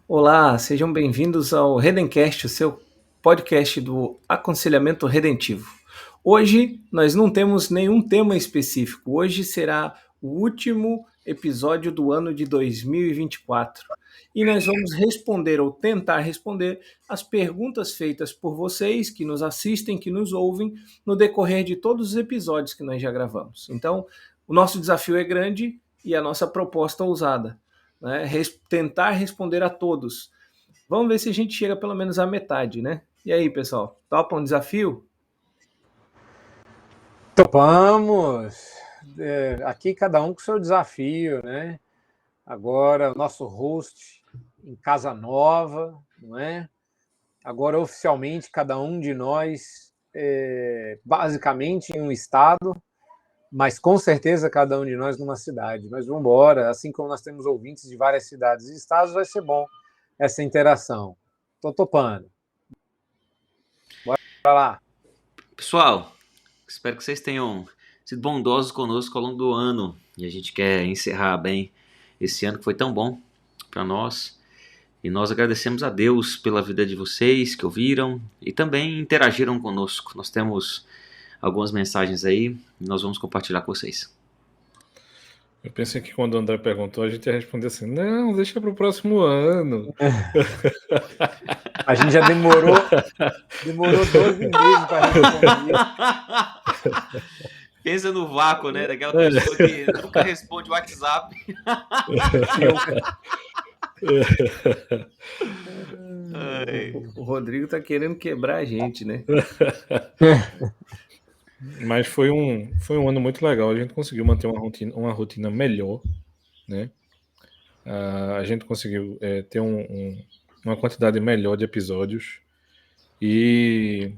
Olá, sejam bem-vindos ao Redencast, o seu podcast do aconselhamento redentivo. Hoje nós não temos nenhum tema específico. Hoje será o último episódio do ano de 2024 e nós vamos responder ou tentar responder as perguntas feitas por vocês que nos assistem, que nos ouvem no decorrer de todos os episódios que nós já gravamos. Então, o nosso desafio é grande e a nossa proposta é ousada, né? Tentar responder a todos. Vamos ver se a gente chega pelo menos à metade, né? E aí, pessoal, topa um desafio? Topamos! Aqui cada um com seu desafio, né? Agora o nosso host em casa nova, não é? Agora oficialmente cada um de nós basicamente em um estado, mas com certeza cada um de nós numa cidade. Mas vamos embora, assim como nós temos ouvintes de várias cidades e estados, vai ser bom essa interação. Tô topando. Bora lá. Pessoal, espero que vocês tenham sido bondosos conosco ao longo do ano. E a gente quer encerrar bem esse ano que foi tão bom para nós. E nós agradecemos a Deus pela vida de vocês que ouviram e também interagiram conosco. Nós temos algumas mensagens aí e nós vamos compartilhar com vocês. Eu pensei que quando o André perguntou, a gente ia responder assim, não, deixa para o próximo ano. A gente já demorou 12 meses para responder. Pensa no vácuo, né? Daquela pessoa que nunca responde o WhatsApp. O Rodrigo tá querendo quebrar a gente, né? Mas foi um ano muito legal. A gente conseguiu manter uma rotina melhor, né? A gente conseguiu ter uma quantidade melhor de episódios e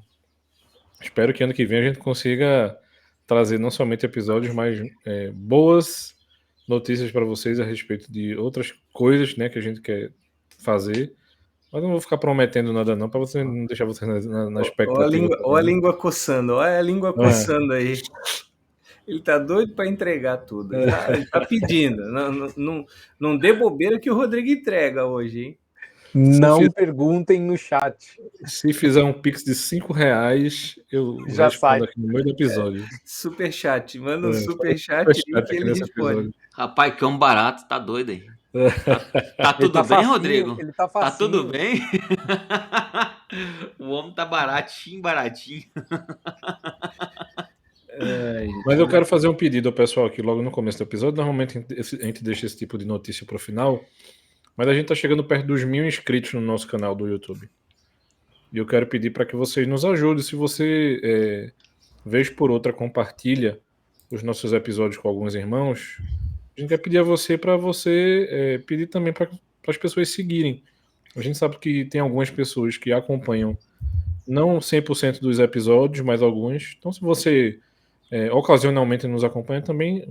espero que ano que vem a gente consiga trazer não somente episódios, mas boas notícias para vocês a respeito de outras coisas, né, que a gente quer fazer. Mas não vou ficar prometendo nada não, para você não deixar você na expectativa. Olha a língua coçando, olha a língua coçando aí. Ele tá doido para entregar tudo. Ele tá pedindo. Não dê bobeira que o Rodrigo entrega hoje, hein? Não perguntem no chat. Se fizer um pix de R$5, eu já respondo sai aqui no meio do episódio. Superchat, manda um superchat aí que ele responde. Rapaz, que é um barato, tá doido aí. Tá tudo bem, facinho, Rodrigo? Ele tá Tá tudo bem? O homem tá baratinho. Mas eu quero fazer um pedido ao pessoal aqui logo no começo do episódio. Normalmente a gente deixa esse tipo de notícia pro final, mas a gente tá chegando perto dos 1000 inscritos no nosso canal do YouTube. E eu quero pedir para que vocês nos ajudem. Se você, vez por outra, compartilha os nossos episódios com alguns irmãos, a gente quer pedir a você para você pedir também para as pessoas seguirem. A gente sabe que tem algumas pessoas que acompanham não 100% dos episódios, mas alguns. Então, se você ocasionalmente nos acompanha também,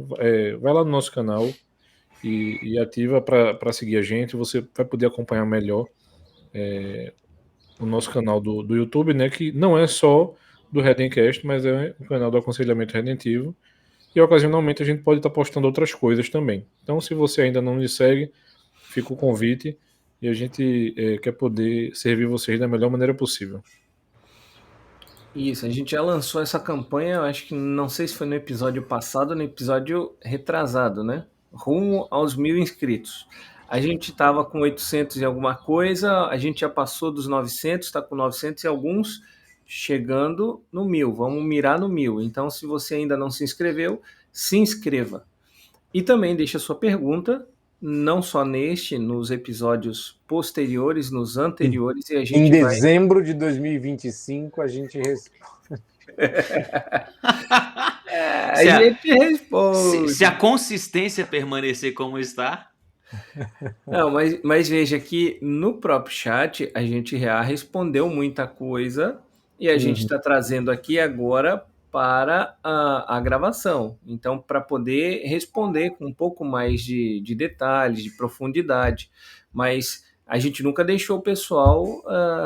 vai lá no nosso canal e ativa para seguir a gente. Você vai poder acompanhar melhor o nosso canal do YouTube, né, que não é só do Redencast, mas é um canal do aconselhamento redentivo. E ocasionalmente a gente pode estar postando outras coisas também. Então, se você ainda não nos segue, fica o convite e a gente quer poder servir vocês da melhor maneira possível. Isso, a gente já lançou essa campanha, acho que não sei se foi no episódio passado ou no episódio retrasado, né? Rumo aos 1000 inscritos. A gente estava com 800 e alguma coisa, a gente já passou dos 900, está com 900 e alguns, chegando no 1000. Vamos mirar no 1000. Então, se você ainda não se inscreveu, se inscreva. E também deixa sua pergunta, não só nos episódios posteriores, nos anteriores, e a gente em dezembro de 2025 a gente responde. A gente responde. Se a consistência permanecer como está. Não, mas veja que no próprio chat a gente já respondeu muita coisa e a gente está trazendo aqui agora para a gravação. Então, para poder responder com um pouco mais de detalhes, de profundidade. Mas a gente nunca deixou o pessoal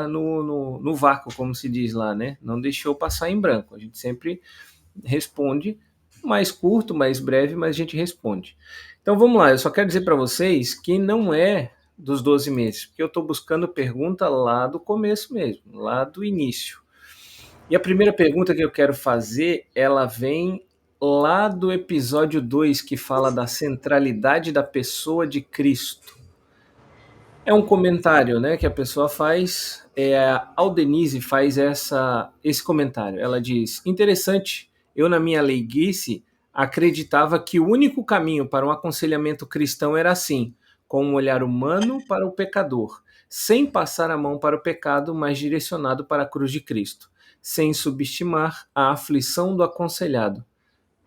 no vácuo, como se diz lá, né? Não deixou passar em branco. A gente sempre responde mais curto, mais breve, mas a gente responde. Então vamos lá, eu só quero dizer para vocês que não é dos 12 meses? Porque eu estou buscando pergunta lá do começo mesmo, lá do início. E a primeira pergunta que eu quero fazer, ela vem lá do episódio 2, que fala da centralidade da pessoa de Cristo. É um comentário, né, que a pessoa faz, a Aldenise faz esse comentário. Ela diz: interessante, eu na minha leiguice acreditava que o único caminho para um aconselhamento cristão era assim, com um olhar humano para o pecador, sem passar a mão para o pecado, mas direcionado para a cruz de Cristo, sem subestimar a aflição do aconselhado.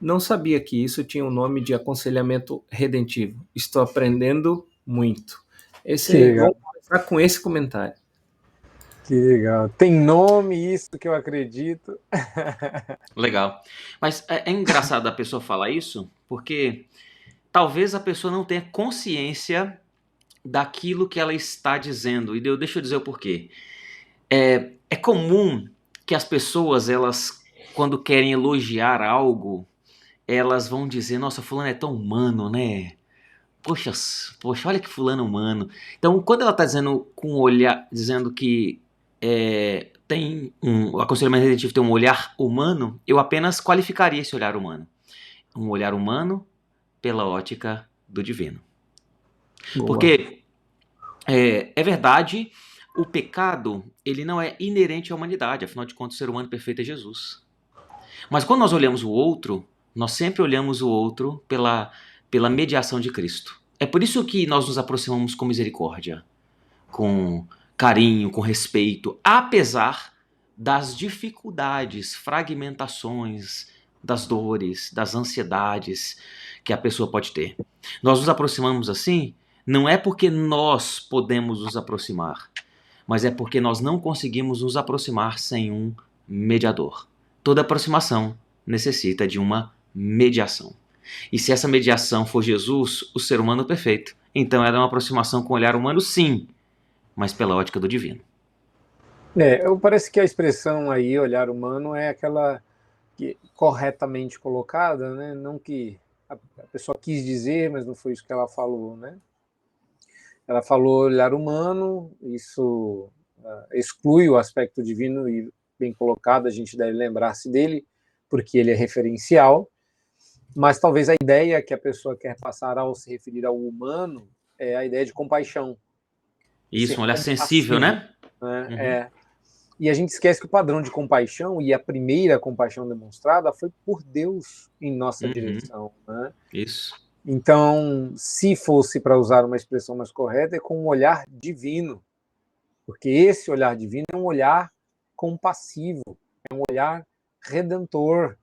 Não sabia que isso tinha o nome de aconselhamento redentivo. Estou aprendendo muito. Que legal. Vamos começar com esse comentário. Que legal. Tem nome isso que eu acredito. Legal. Mas é engraçado a pessoa falar isso, porque talvez a pessoa não tenha consciência daquilo que ela está dizendo. E deixa eu dizer o porquê. É comum que as pessoas, elas, quando querem elogiar algo, elas vão dizer: nossa, fulano é tão humano, né? Poxa, olha que fulano humano. Então, quando ela está dizendo com um olhar, dizendo que o aconselhamento redentivo tem um olhar humano, eu apenas qualificaria esse olhar humano. Um olhar humano pela ótica do divino. Boa. Porque é verdade, o pecado ele não é inerente à humanidade, afinal de contas o ser humano perfeito é Jesus. Mas quando nós olhamos o outro, nós sempre olhamos o outro pela mediação de Cristo. É por isso que nós nos aproximamos com misericórdia, com carinho, com respeito, apesar das dificuldades, fragmentações, das dores, das ansiedades que a pessoa pode ter. Nós nos aproximamos assim, não é porque nós podemos nos aproximar, mas é porque nós não conseguimos nos aproximar sem um mediador. Toda aproximação necessita de uma mediação. E se essa mediação for Jesus, o ser humano perfeito, então ela é uma aproximação com o olhar humano, sim, mas pela ótica do divino. Parece que a expressão aí, olhar humano, é aquela que, corretamente colocada, né? Não que a pessoa quis dizer, mas não foi isso que ela falou, né? Ela falou olhar humano, isso exclui o aspecto divino, e bem colocado, a gente deve lembrar-se dele, porque ele é referencial, mas talvez a ideia que a pessoa quer passar ao se referir ao humano é a ideia de compaixão. Isso, um olhar sensível, né? Uhum. E a gente esquece que o padrão de compaixão, e a primeira compaixão demonstrada, foi por Deus em nossa direção. Né? Isso. Então, se fosse para usar uma expressão mais correta, é com um olhar divino. Porque esse olhar divino é um olhar compassivo, é um olhar redentor,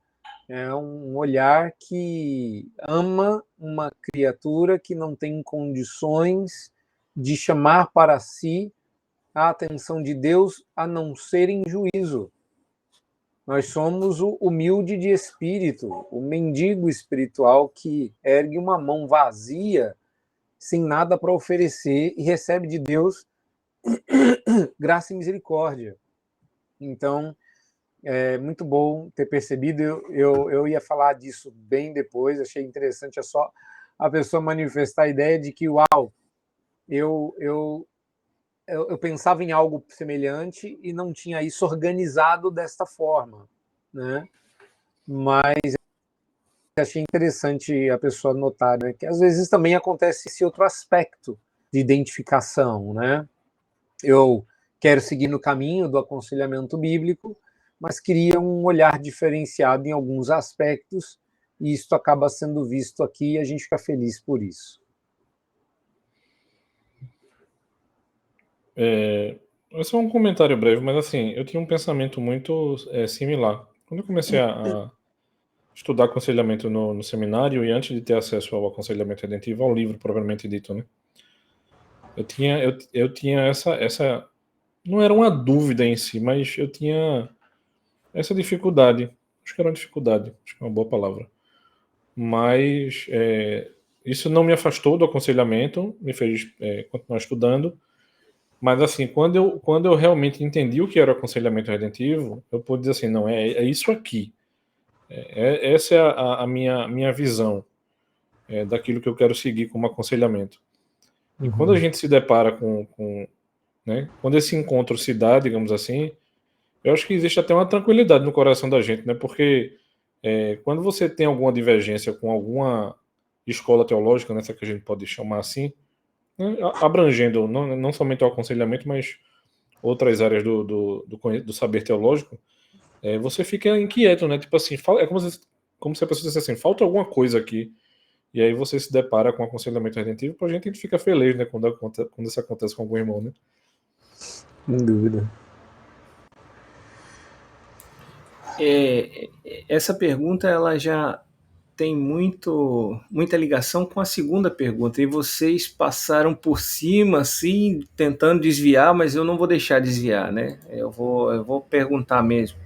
é um olhar que ama uma criatura que não tem condições de chamar para si a atenção de Deus a não ser em juízo. Nós somos o humilde de espírito, o mendigo espiritual que ergue uma mão vazia, sem nada para oferecer, e recebe de Deus graça e misericórdia. Então, é muito bom ter percebido. Eu ia falar disso bem depois, achei interessante, é só a pessoa manifestar a ideia de que, uau, eu pensava em algo semelhante e não tinha isso organizado desta forma, né? Mas achei interessante a pessoa notar, né, que às vezes também acontece esse outro aspecto de identificação, né? Eu quero seguir no caminho do aconselhamento bíblico, mas queria um olhar diferenciado em alguns aspectos, e isso acaba sendo visto aqui e a gente fica feliz por isso. Esse é um comentário breve, mas assim, eu tinha um pensamento muito similar. Quando eu comecei a estudar aconselhamento no seminário, e antes de ter acesso ao aconselhamento redentivo, ao livro propriamente dito, né? Eu tinha essa... Não era uma dúvida em si, mas eu tinha essa dificuldade. Acho que era uma dificuldade, acho que é uma boa palavra. Mas isso não me afastou do aconselhamento, me fez continuar estudando. Mas assim, quando eu realmente entendi o que era o aconselhamento redentivo, eu pude dizer assim, não, é isso aqui. Essa é a minha visão daquilo que eu quero seguir como aconselhamento. E quando a gente se depara com né, quando esse encontro se dá, digamos assim, eu acho que existe até uma tranquilidade no coração da gente, né? Porque quando você tem alguma divergência com alguma escola teológica, nessa que a gente pode chamar assim, né, abrangendo não somente o aconselhamento, mas outras áreas do saber teológico, você fica inquieto, né? Tipo assim, é como se a pessoa dissesse assim, falta alguma coisa aqui. E aí você se depara com aconselhamento redentivo, pra gente fica feliz, né? Quando isso acontece com algum irmão, né? Sem dúvida. Essa pergunta ela já tem muita ligação com a segunda pergunta, e vocês passaram por cima, assim, tentando desviar, mas eu não vou deixar desviar, né? Eu vou perguntar mesmo.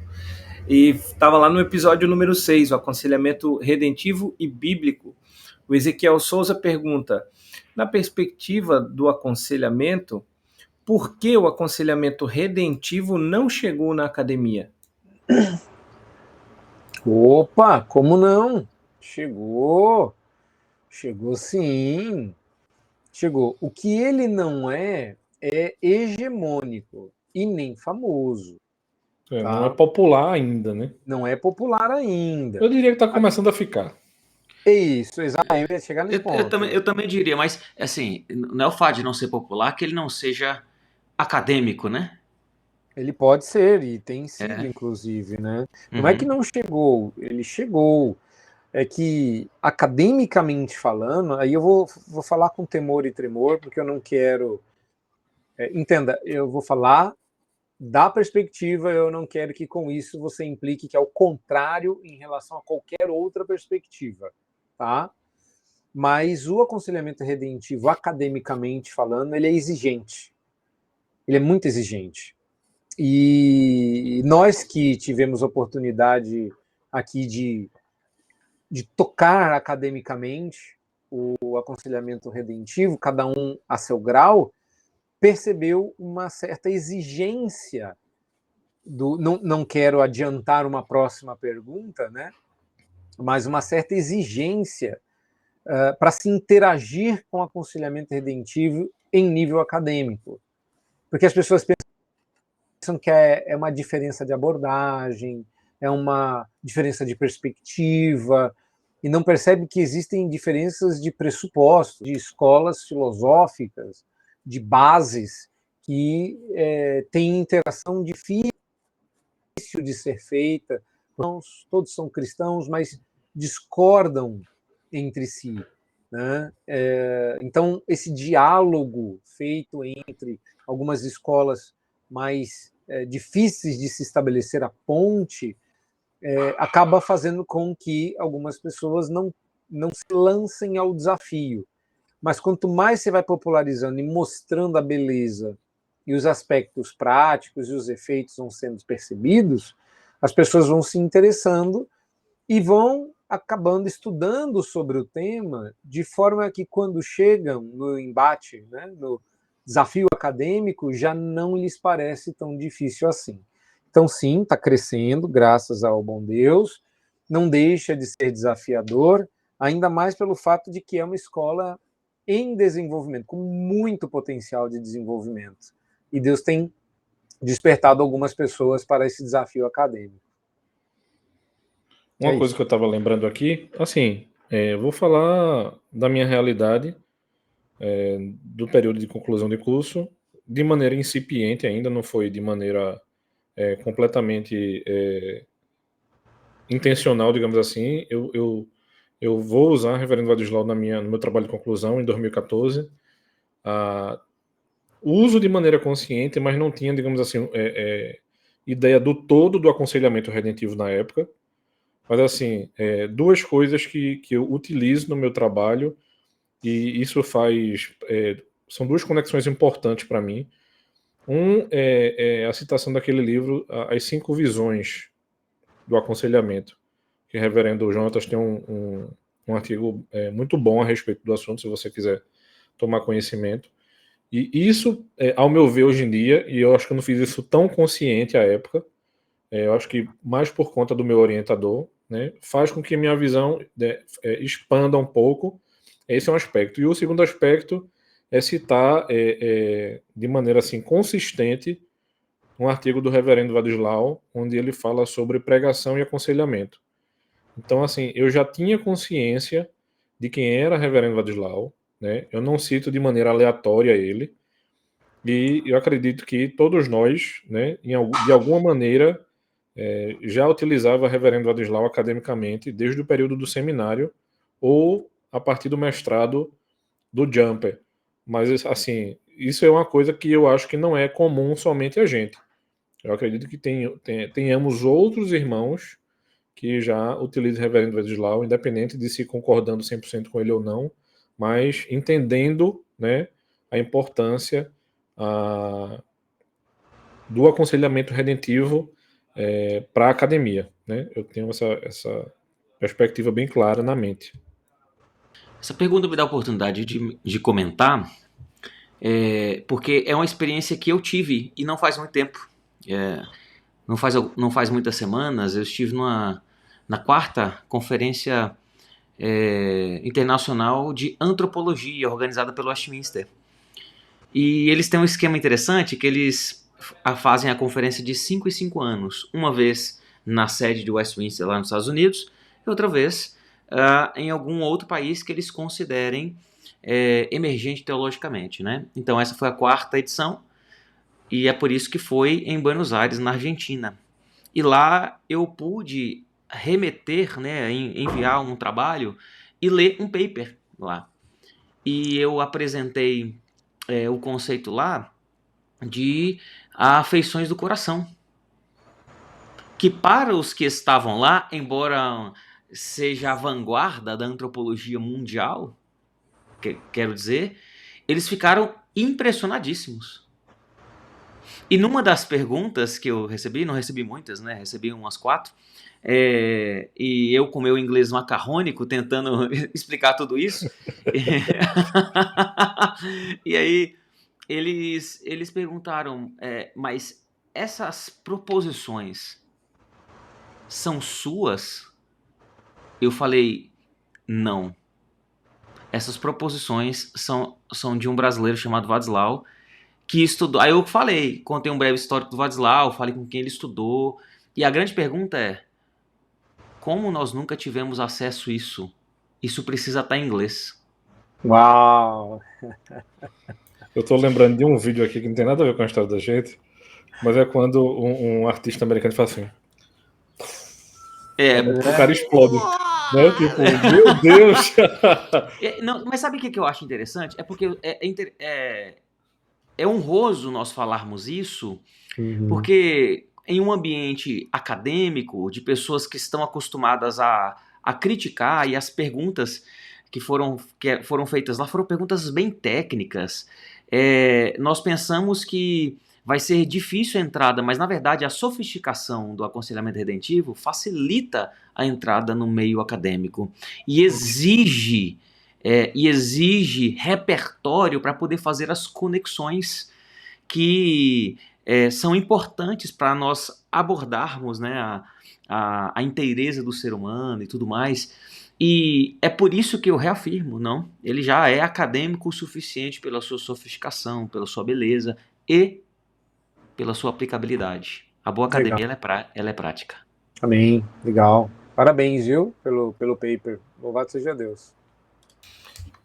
E estava lá no episódio número 6, o aconselhamento redentivo e bíblico. O Ezequiel Souza pergunta, na perspectiva do aconselhamento, por que o aconselhamento redentivo não chegou na academia? Opa, como não? Chegou sim. Chegou. O que ele não é hegemônico e nem famoso. Tá? Não é popular ainda, né? Não é popular ainda. Eu diria que está começando a ficar. É isso, exato. Eu ia chegar nesse ponto. Eu também diria, mas assim, não é o fato de não ser popular que ele não seja acadêmico, né? Ele pode ser, e tem sido, inclusive, né? Não é que não chegou, ele chegou. É que, academicamente falando, aí eu vou falar com temor e tremor, porque eu não quero... entenda, eu vou falar da perspectiva, eu não quero que com isso você implique que é o contrário em relação a qualquer outra perspectiva, tá? Mas o aconselhamento redentivo, academicamente falando, ele é exigente. Ele é muito exigente. E nós que tivemos oportunidade aqui de tocar academicamente o aconselhamento redentivo, cada um a seu grau, percebeu uma certa exigência não quero adiantar uma próxima pergunta, né? Mas uma certa exigência para se interagir com o aconselhamento redentivo em nível acadêmico. Porque as pessoas pensam que é uma diferença de abordagem, é uma diferença de perspectiva, e não percebe que existem diferenças de pressupostos, de escolas filosóficas, de bases que têm interação difícil de ser feita. Todos são cristãos, mas discordam entre si. Né? Então, esse diálogo feito entre algumas escolas mais difíceis de se estabelecer a ponte acaba fazendo com que algumas pessoas não se lancem ao desafio. Mas quanto mais você vai popularizando e mostrando a beleza e os aspectos práticos e os efeitos vão sendo percebidos, as pessoas vão se interessando e vão acabando estudando sobre o tema, de forma que quando chegam no embate, né, no desafio acadêmico, já não lhes parece tão difícil assim. Então, sim, está crescendo, graças ao bom Deus, não deixa de ser desafiador, ainda mais pelo fato de que é uma escola em desenvolvimento, com muito potencial de desenvolvimento. E Deus tem despertado algumas pessoas para esse desafio acadêmico. Uma coisa que eu estava lembrando aqui, assim, eu vou falar da minha realidade do período de conclusão de curso, de maneira incipiente ainda, não foi de maneira completamente intencional, digamos assim. Eu vou usar, reverendo Ladislau, no meu trabalho de conclusão, em 2014, o uso de maneira consciente, mas não tinha, digamos assim, ideia do todo do aconselhamento redentivo na época. Mas, assim, duas coisas que eu utilizo no meu trabalho, e isso são duas conexões importantes para mim. É a citação daquele livro, As 5 Visões do Aconselhamento, que o reverendo Jonatas tem um artigo muito bom a respeito do assunto, se você quiser tomar conhecimento. E isso, ao meu ver, hoje em dia, e eu acho que eu não fiz isso tão consciente à época, eu acho que mais por conta do meu orientador, né, faz com que minha visão expanda um pouco. Esse é um aspecto. E o segundo aspecto é citar de maneira assim consistente um artigo do reverendo Vadislau, onde ele fala sobre pregação e aconselhamento. Então, assim, eu já tinha consciência de quem era reverendo Vadislau, né? Eu não cito de maneira aleatória ele, e eu acredito que todos nós, né, de alguma maneira, já utilizava reverendo Vadislau academicamente desde o período do seminário ou a partir do mestrado do Jumper. Mas, assim, isso é uma coisa que eu acho que não é comum somente a gente. Eu acredito que tenhamos outros irmãos que já utilizam o reverendo Vadislau, independente de se concordando 100% com ele ou não, mas entendendo, né, a importância do aconselhamento redentivo para a academia. Né? Eu tenho essa perspectiva bem clara na mente. Essa pergunta me dá a oportunidade de comentar, porque é uma experiência que eu tive e não faz muito tempo. Não faz muitas semanas, eu estive na 4ª Conferência Internacional de Antropologia, organizada pelo Westminster. E eles têm um esquema interessante, que eles fazem a conferência de 5 em 5 anos. Uma vez na sede de Westminster, lá nos Estados Unidos, e outra vez em algum outro país que eles considerem emergente teologicamente, né? Então essa foi a 4ª edição, e é por isso que foi em Buenos Aires, na Argentina. E lá eu pude remeter, né, enviar um trabalho e ler um paper lá. E eu apresentei o conceito lá de afeições do coração. Que para os que estavam lá, embora seja a vanguarda da antropologia mundial, quero dizer, eles ficaram impressionadíssimos. E numa das perguntas que eu recebi, não recebi muitas, né? Recebi umas 4. E eu com meu inglês macarrônico tentando explicar tudo isso. E aí eles perguntaram, mas essas proposições são suas? Eu falei, não. Essas proposições são de um brasileiro chamado Vadislau, que estudou. Aí eu falei, contei um breve histórico do Vadislau, falei com quem ele estudou. E a grande pergunta é, como nós nunca tivemos acesso a isso? Isso precisa estar em inglês. Uau! Eu tô lembrando de um vídeo aqui que não tem nada a ver com a história da gente, mas é quando um artista americano fala assim. O cara explode. Né? Tipo, meu Deus! Não, mas sabe o que eu acho interessante? É porque é honroso nós falarmos isso, porque em um ambiente acadêmico, de pessoas que estão acostumadas a criticar, e as perguntas que foram feitas lá foram perguntas bem técnicas, nós pensamos que vai ser difícil a entrada, mas na verdade a sofisticação do aconselhamento redentivo facilita a entrada no meio acadêmico e exige repertório para poder fazer as conexões que são importantes para nós abordarmos, né, a inteireza do ser humano e tudo mais. E é por isso que eu reafirmo, não? Ele já é acadêmico o suficiente pela sua sofisticação, pela sua beleza e pela sua aplicabilidade. A boa academia ela é prática. Amém. Legal. Parabéns, viu, pelo paper. Louvado seja Deus.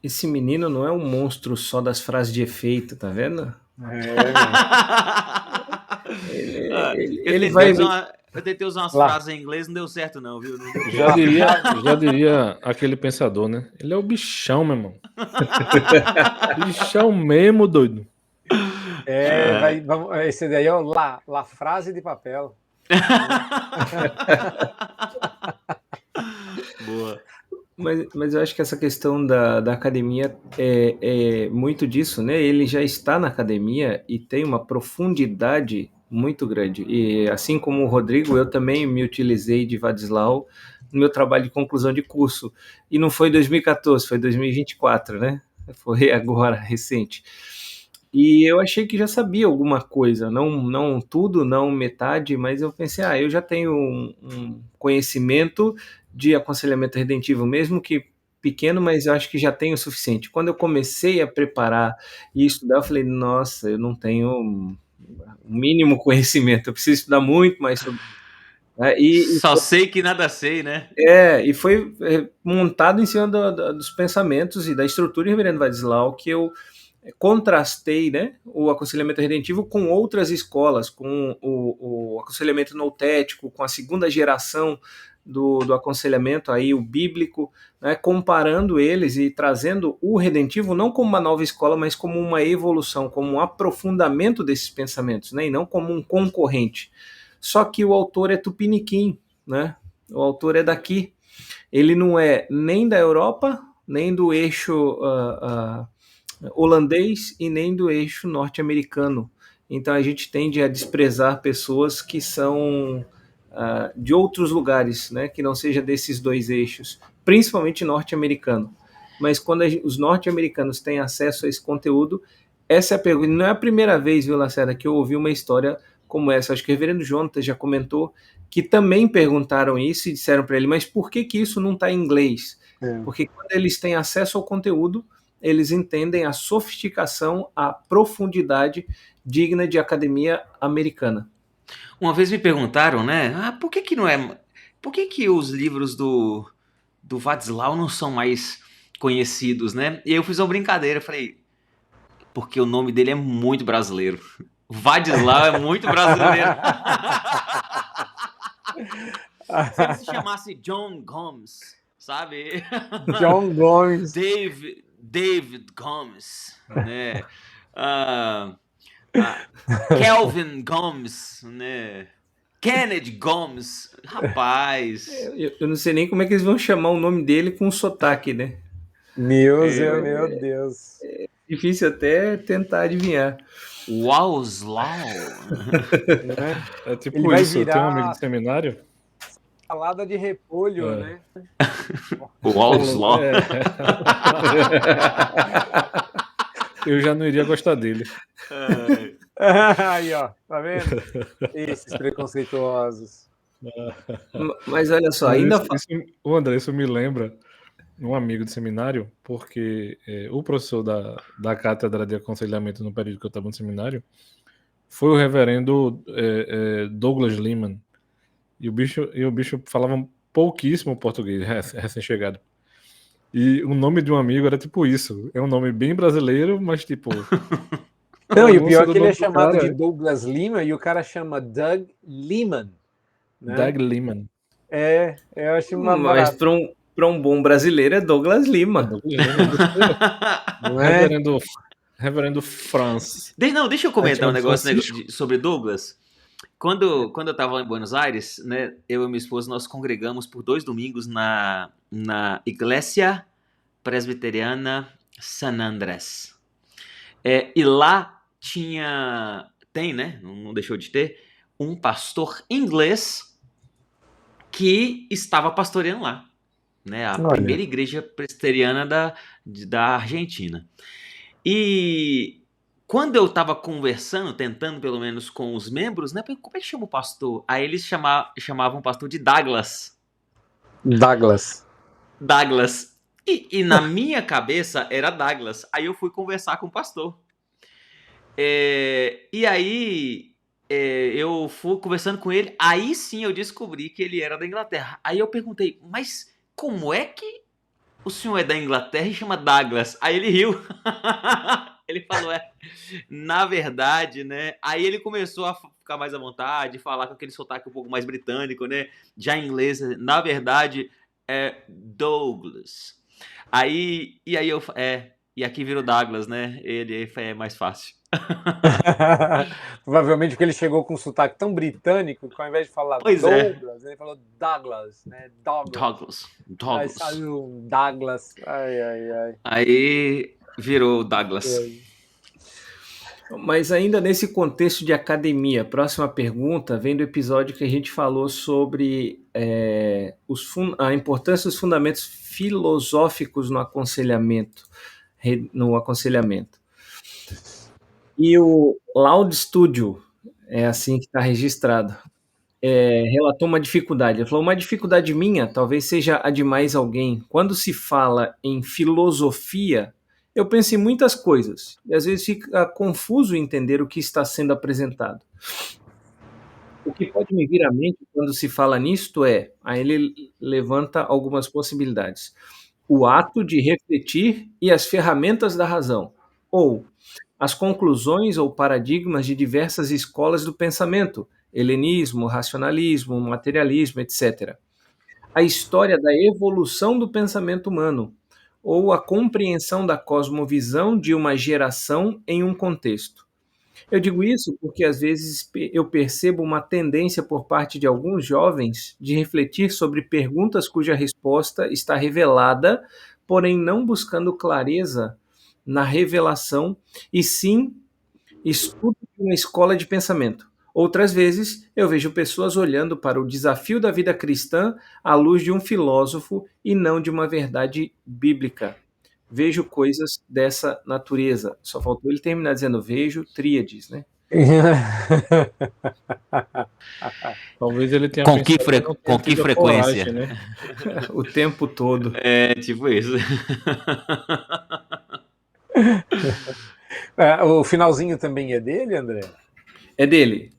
Esse menino não é um monstro só das frases de efeito, tá vendo? Eu tentei usar umas frases em inglês, não deu certo não, viu? Já diria aquele pensador, né? Ele é o bichão, meu irmão. Bichão mesmo, doido. Esse daí é a frase de papel. Boa. Mas eu acho que essa questão da academia é muito disso, né? Ele já está na academia e tem uma profundidade muito grande. E assim como o Rodrigo, eu também me utilizei de Vadislau no meu trabalho de conclusão de curso. E não foi 2014, foi 2024, né? Foi agora, recente. E eu achei que já sabia alguma coisa, não tudo, não metade, mas eu pensei, eu já tenho um conhecimento de aconselhamento redentivo, mesmo que pequeno, mas eu acho que já tem o suficiente. Quando eu comecei a preparar e estudar, eu falei, nossa, eu não tenho o mínimo conhecimento, eu preciso estudar muito mais sobre isso. Só sei que nada sei, né? E foi montado em cima dos pensamentos e da estrutura de Reverendo Vadislau que eu contrastei, né, o aconselhamento redentivo com outras escolas, com o aconselhamento noutético, com a segunda geração do aconselhamento, aí, o bíblico, né, comparando eles e trazendo o redentivo não como uma nova escola, mas como uma evolução, como um aprofundamento desses pensamentos, né, e não como um concorrente. Só que o autor é tupiniquim, né? O autor é daqui. Ele não é nem da Europa, nem do eixo holandês e nem do eixo norte-americano. Então a gente tende a desprezar pessoas que são de outros lugares, né? Que não seja desses dois eixos, principalmente norte-americano. Mas quando os norte-americanos têm acesso a esse conteúdo, essa é a pergunta. Não é a primeira vez, viu, Lacerda, que eu ouvi uma história como essa. Acho que o reverendo Jonathan já comentou que também perguntaram isso e disseram para ele, mas por que isso não está em inglês? Porque quando eles têm acesso ao conteúdo, eles entendem a sofisticação, a profundidade digna de academia americana. Uma vez me perguntaram, né? Por que não é... Por que os livros do Vadislau não são mais conhecidos, né? E eu fiz uma brincadeira, eu falei... Porque o nome dele é muito brasileiro. Vadislau é muito brasileiro. Se ele se chamasse John Gomes, sabe? John Gomes. David Gomes, né? Kelvin Gomes, né? Kennedy Gomes, rapaz. Eu não sei nem como é que eles vão chamar o nome dele com sotaque, né? Meu Deus. É difícil até tentar adivinhar. Wauslau. É tipo isso, eu tenho um amigo de seminário. Salada de repolho, né? Wauslau. Eu já não iria gostar dele. Aí, ó, tá vendo? Esses preconceituosos. Mas olha só, ainda André, isso me lembra um amigo de seminário, porque o professor da cátedra de aconselhamento no período que eu estava no seminário foi o reverendo Douglas Lehman. E o bicho falava pouquíssimo português, recém-chegado. E o nome de um amigo era tipo isso. É um nome bem brasileiro, mas tipo... Não, e o pior é que ele é chamado de Douglas Lima e o cara chama Doug Liman. Né? Doug Liman. Eu acho uma Mas para um bom brasileiro é Douglas Lima. Não é? Reverendo Franz. Deixa eu comentar um negócio sobre Douglas. Quando eu estava em Buenos Aires, né, eu e minha esposa, nós congregamos por 2 domingos na Iglesia Presbiteriana San Andrés. E lá tem, né, não deixou de ter, um pastor inglês que estava pastoreando lá, né, a primeira igreja presbiteriana da Argentina. E quando eu estava conversando, tentando pelo menos com os membros, né, como é que chama o pastor? Aí eles chamavam o pastor de Douglas. Douglas. E na minha cabeça era Douglas. Aí eu fui conversar com o pastor. E aí eu fui conversando com ele. Aí sim eu descobri que ele era da Inglaterra. Aí eu perguntei, mas como é que o senhor é da Inglaterra e chama Douglas? Aí ele riu. Ele falou, na verdade, né? Aí ele começou a ficar mais à vontade, falar com aquele sotaque um pouco mais britânico, né? Já em inglês, na verdade, é Douglas. E aí e aqui virou Douglas, né? Ele é mais fácil. Provavelmente porque ele chegou com um sotaque tão britânico que ao invés de falar Douglas, ele falou Douglas, né? Douglas. Aí saiu Douglas. Ai. Aí virou Douglas. Mas ainda nesse contexto de academia, próxima pergunta vem do episódio que a gente falou sobre a importância dos fundamentos filosóficos no aconselhamento. E o Loud Studio é assim que está registrado. relatou uma dificuldade. Ele falou: uma dificuldade minha, talvez seja a de mais alguém. Quando se fala em filosofia, eu penso em muitas coisas. E às vezes fica confuso entender o que está sendo apresentado. O que pode me vir à mente quando se fala nisto é, aí ele levanta algumas possibilidades. O ato de refletir e as ferramentas da razão, ou as conclusões ou paradigmas de diversas escolas do pensamento, helenismo, racionalismo, materialismo, etc. A história da evolução do pensamento humano, ou a compreensão da cosmovisão de uma geração em um contexto. Eu digo isso porque às vezes eu percebo uma tendência por parte de alguns jovens de refletir sobre perguntas cuja resposta está revelada, porém não buscando clareza na revelação, e sim estudo de uma escola de pensamento. Outras vezes eu vejo pessoas olhando para o desafio da vida cristã à luz de um filósofo e não de uma verdade bíblica. Vejo coisas dessa natureza. Só faltou ele terminar dizendo vejo tríades, né? Talvez ele tenha Com pensado que, que não tenha com que tido a frequência? coragem, né? O tempo todo. É, tipo isso. O finalzinho também é dele, André? É dele.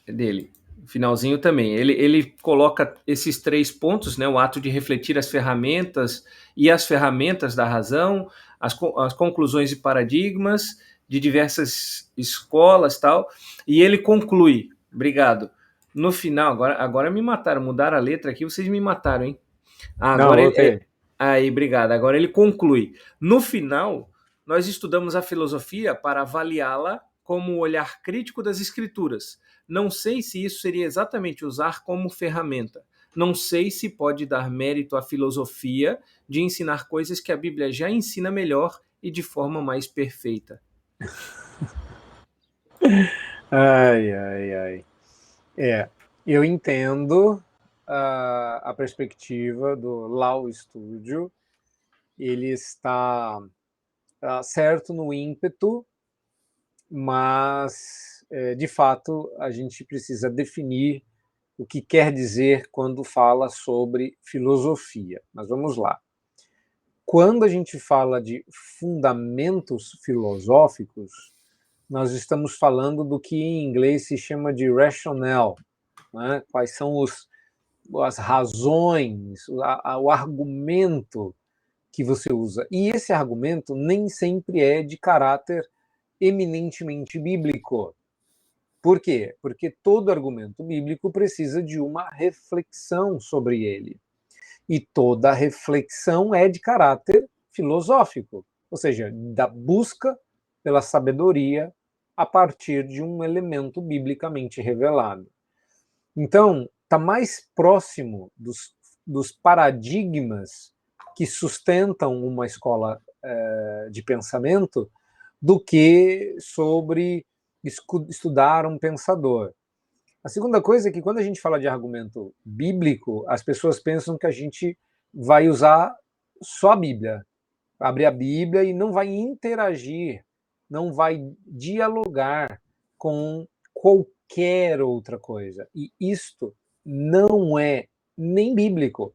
É dele. Finalzinho também. Ele coloca esses 3 pontos, né? O ato de refletir as ferramentas e as ferramentas da razão, as conclusões e paradigmas de diversas escolas, tal. E ele conclui, obrigado. No final, agora me mataram, mudaram a letra aqui, vocês me mataram, hein? Agora Não, ele, aí, obrigado. Agora ele conclui. No final, nós estudamos a filosofia para avaliá-la como o olhar crítico das escrituras. Não sei se isso seria exatamente usar como ferramenta. Não sei se pode dar mérito à filosofia de ensinar coisas que a Bíblia já ensina melhor e de forma mais perfeita. Ai. Eu entendo a perspectiva do Law Studio. Ele está certo no ímpeto, mas, de fato, a gente precisa definir o que quer dizer quando fala sobre filosofia. Mas vamos lá. Quando a gente fala de fundamentos filosóficos, nós estamos falando do que em inglês se chama de rationale, né? Quais são as razões, o argumento que você usa. E esse argumento nem sempre é de caráter eminentemente bíblico. Por quê? Porque todo argumento bíblico precisa de uma reflexão sobre ele. E toda reflexão é de caráter filosófico, ou seja, da busca pela sabedoria a partir de um elemento biblicamente revelado. Então, está mais próximo dos paradigmas que sustentam uma escola de pensamento do que sobre estudar um pensador. A segunda coisa é que quando a gente fala de argumento bíblico, as pessoas pensam que a gente vai usar só a Bíblia, abrir a Bíblia e não vai interagir, não vai dialogar com qualquer outra coisa. E isto não é nem bíblico.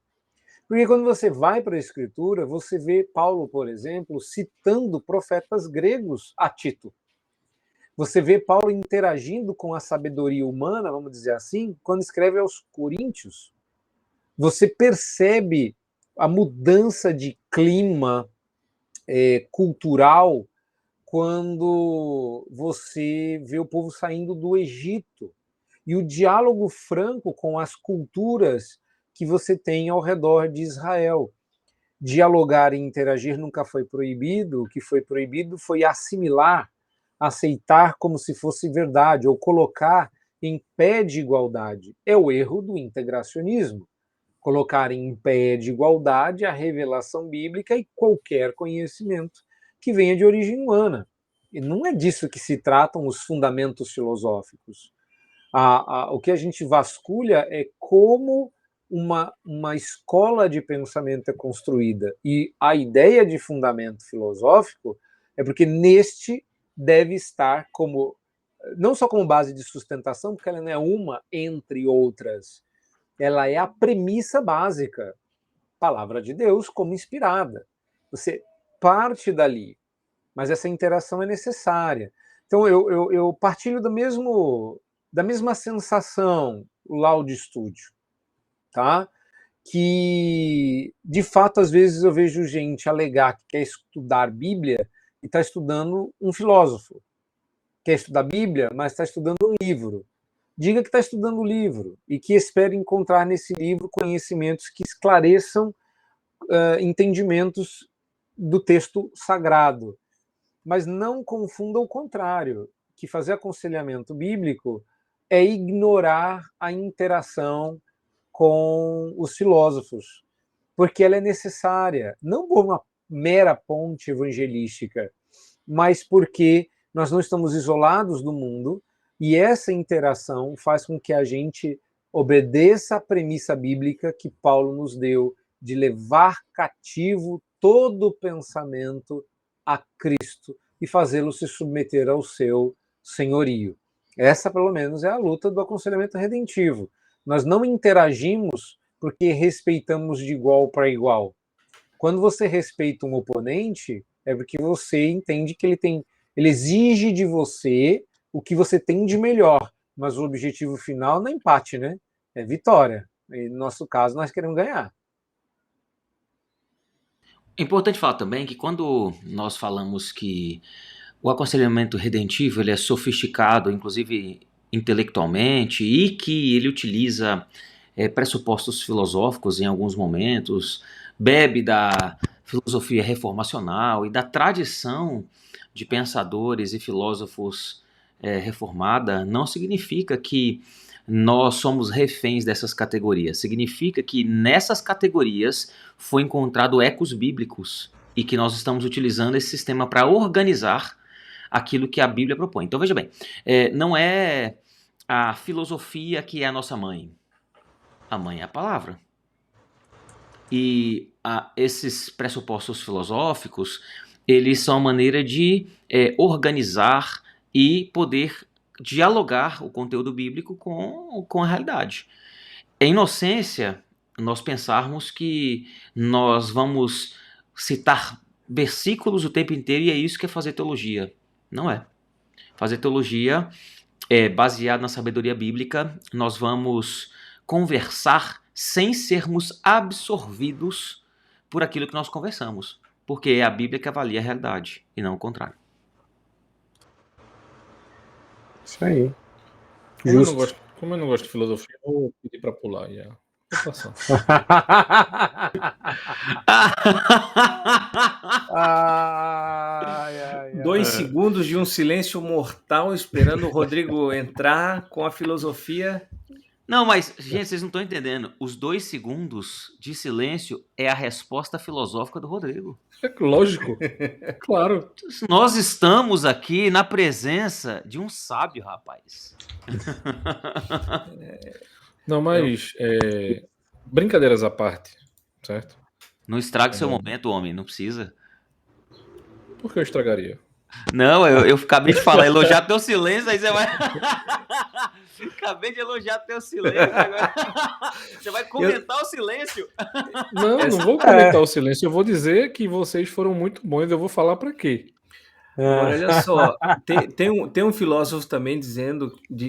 Porque quando você vai para a Escritura, você vê Paulo, por exemplo, citando profetas gregos a Tito. Você vê Paulo interagindo com a sabedoria humana, vamos dizer assim, quando escreve aos Coríntios. Você percebe a mudança de clima cultural quando você vê o povo saindo do Egito. E o diálogo franco com as culturas que você tem ao redor de Israel. Dialogar e interagir nunca foi proibido, o que foi proibido foi assimilar, aceitar como se fosse verdade, ou colocar em pé de igualdade. É o erro do integracionismo. Colocar em pé de igualdade a revelação bíblica e qualquer conhecimento que venha de origem humana. E não é disso que se tratam os fundamentos filosóficos. O que a gente vasculha é como uma escola de pensamento é construída. E a ideia de fundamento filosófico é porque neste deve estar como não só como base de sustentação, porque ela não é uma entre outras, ela é a premissa básica, palavra de Deus como inspirada. Você parte dali, mas essa interação é necessária. Então, eu partilho da mesma sensação, o Laude Studio, tá? Que, de fato, às vezes eu vejo gente alegar que quer estudar Bíblia e está estudando um filósofo. Quer estudar Bíblia, mas está estudando um livro. Diga que está estudando o livro e que espere encontrar nesse livro conhecimentos que esclareçam entendimentos do texto sagrado. Mas não confunda o contrário, que fazer aconselhamento bíblico é ignorar a interação com os filósofos, porque ela é necessária, não por uma mera ponte evangelística, mas porque nós não estamos isolados do mundo e essa interação faz com que a gente obedeça à premissa bíblica que Paulo nos deu de levar cativo todo o pensamento a Cristo e fazê-lo se submeter ao seu senhorio. Essa, pelo menos, é a luta do aconselhamento redentivo. Nós não interagimos porque respeitamos de igual para igual. Quando você respeita um oponente, é porque você entende que ele exige de você o que você tem de melhor, mas o objetivo final não é empate, né? É vitória. E no nosso caso, nós queremos ganhar. É importante falar também que quando nós falamos que o aconselhamento redentivo ele é sofisticado, inclusive intelectualmente, e que ele utiliza pressupostos filosóficos em alguns momentos, bebe da filosofia reformacional e da tradição de pensadores e filósofos reformada, não significa que nós somos reféns dessas categorias. Significa que nessas categorias foi encontrado ecos bíblicos e que nós estamos utilizando esse sistema para organizar aquilo que a Bíblia propõe. Então veja bem, não é a filosofia que é a nossa mãe. A mãe é a palavra. E esses pressupostos filosóficos, eles são a maneira de organizar e poder dialogar o conteúdo bíblico com a realidade. É inocência nós pensarmos que nós vamos citar versículos o tempo inteiro e é isso que é fazer teologia. Não é. Fazer teologia é baseado na sabedoria bíblica. Nós vamos conversar sem sermos absorvidos por aquilo que nós conversamos. Porque é a Bíblia que avalia a realidade e não o contrário. Isso aí. Como eu não gosto de filosofia, eu vou pedir para pular. Dois segundos de um silêncio mortal esperando o Rodrigo entrar com a filosofia. Não, mas, gente, vocês não estão entendendo. Os 2 segundos de silêncio é a resposta filosófica do Rodrigo. É lógico. Claro. Nós estamos aqui na presença de um sábio, rapaz. Não, mas brincadeiras à parte, certo? Não estrague seu momento, homem. Não precisa. Por que eu estragaria? Não, eu acabei de falar, elogiar teu silêncio, aí você vai... Acabei de elogiar teu silêncio agora. Você vai comentar o silêncio. Não vou comentar o silêncio. Eu vou dizer que vocês foram muito bons. Eu vou falar para quê? Olha só, tem um filósofo também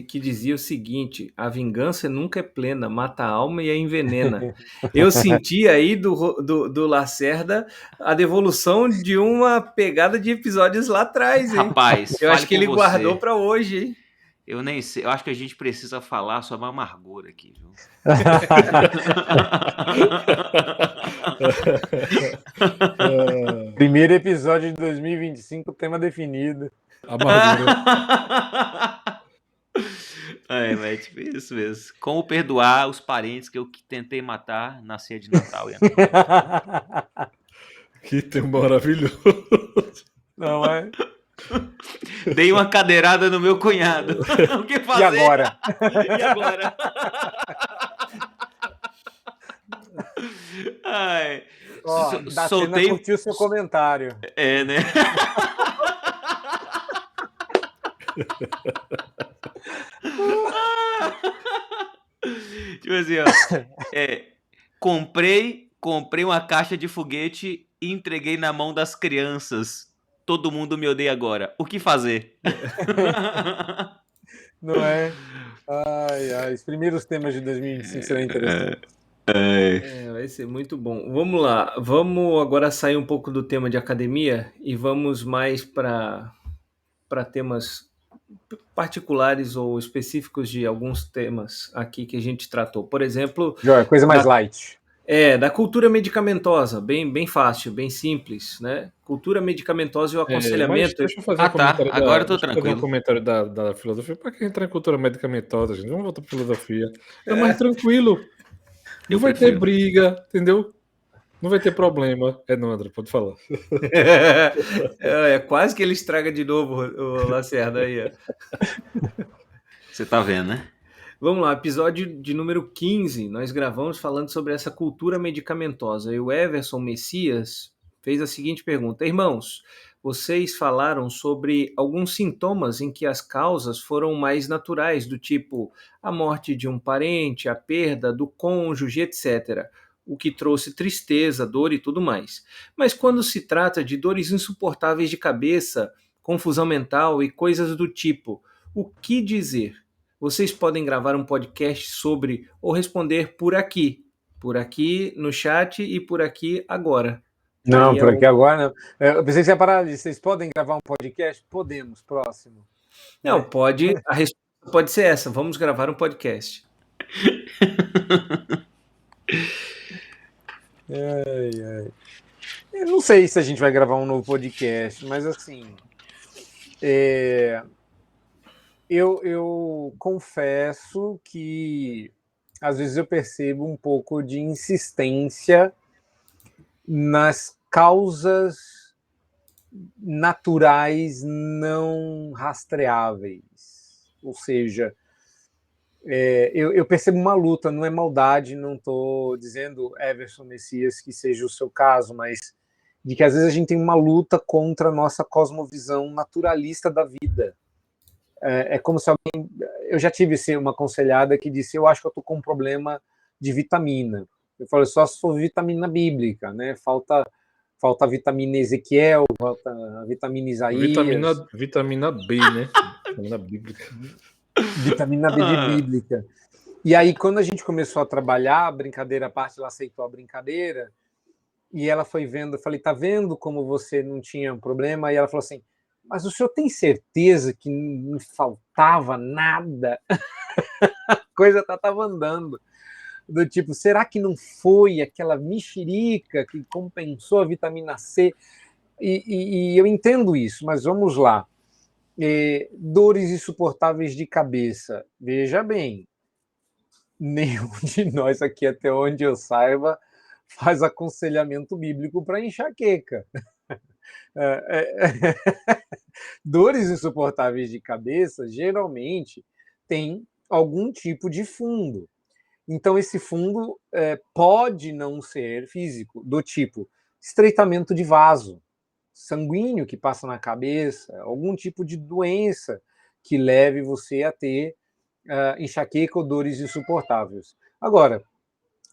que dizia o seguinte: a vingança nunca é plena, mata a alma e a envenena. Eu senti aí do Lacerda a devolução de uma pegada de episódios lá atrás, hein? Rapaz, eu acho que ele guardou para hoje, hein? Eu nem sei, eu acho que a gente precisa falar sobre a amargura aqui, viu? Primeiro episódio de 2025, tema definido. Amargura. É tipo isso mesmo. Como perdoar os parentes que eu tentei matar na ceia de Natal. Que tema maravilhoso. Não é? Dei uma cadeirada no meu cunhado. O que fazer? E agora? Ai. Soltei... curtiu seu comentário. Né? Tipo assim, ó. Comprei uma caixa de foguete e entreguei na mão das crianças. Todo mundo me odeia agora. O que fazer? Não é? Ai, os primeiros temas de 2025 serão interessantes. Vai ser muito bom. Vamos lá, vamos agora sair um pouco do tema de academia e vamos mais para temas particulares ou específicos de alguns temas aqui que a gente tratou. Por exemplo, Joia, coisa mais light. da cultura medicamentosa, bem fácil, bem simples, né? Cultura medicamentosa e o Mas aconselhamento. deixa eu fazer um comentário Agora eu tô deixa eu fazer tranquilo. um comentário da filosofia. Para que entrar em cultura medicamentosa, gente? Vamos voltar para filosofia. É mais tranquilo. Não Eu vai ter prefiro. briga, entendeu? Não vai ter problema. Não, André, pode falar. Quase que ele estraga de novo o Lacerda aí. Você tá vendo, né? Vamos lá, episódio de número 15, nós gravamos falando sobre essa cultura medicamentosa. E o Everson Messias fez a seguinte pergunta: irmãos, vocês falaram sobre alguns sintomas em que as causas foram mais naturais, do tipo a morte de um parente, a perda do cônjuge, etc., o que trouxe tristeza, dor e tudo mais. Mas quando se trata de dores insuportáveis de cabeça, confusão mental e coisas do tipo, o que dizer? Vocês podem gravar um podcast sobre ou responder por aqui no chat e por aqui agora. Não, Aí por aqui agora não. Eu pensei que você ia parar ali. Vocês podem gravar um podcast? Podemos, próximo. Não, pode. A resposta pode ser essa. Vamos gravar um podcast. Eu não sei se a gente vai gravar um novo podcast, mas assim. Eu confesso que às vezes eu percebo um pouco de insistência nas causas naturais não rastreáveis. Ou seja, eu percebo uma luta, não é maldade, não estou dizendo, Everson Messias, que seja o seu caso, mas de que às vezes a gente tem uma luta contra a nossa cosmovisão naturalista da vida. É como se alguém... Eu já tive uma aconselhada que disse, eu acho que eu estou com um problema de vitamina. Eu falei, só se for vitamina bíblica, né? Falta a vitamina Ezequiel, falta a vitamina Isaías. Vitamina B, né? Vitamina bíblica. Vitamina B de bíblica. E aí, quando a gente começou a trabalhar, a brincadeira à parte, ela aceitou a brincadeira, e ela foi vendo, eu falei, tá vendo como você não tinha um problema? E ela falou assim, mas o senhor tem certeza que não faltava nada? A coisa estava andando. Do tipo, será que não foi aquela mexerica que compensou a vitamina C? E eu entendo isso, mas vamos lá. Dores insuportáveis de cabeça. Veja bem, nenhum de nós aqui, até onde eu saiba, faz aconselhamento bíblico para enxaqueca. Dores insuportáveis de cabeça geralmente tem algum tipo de fundo. Então, esse fundo pode não ser físico, do tipo estreitamento de vaso sanguíneo que passa na cabeça, algum tipo de doença que leve você a ter enxaqueca ou dores insuportáveis. Agora,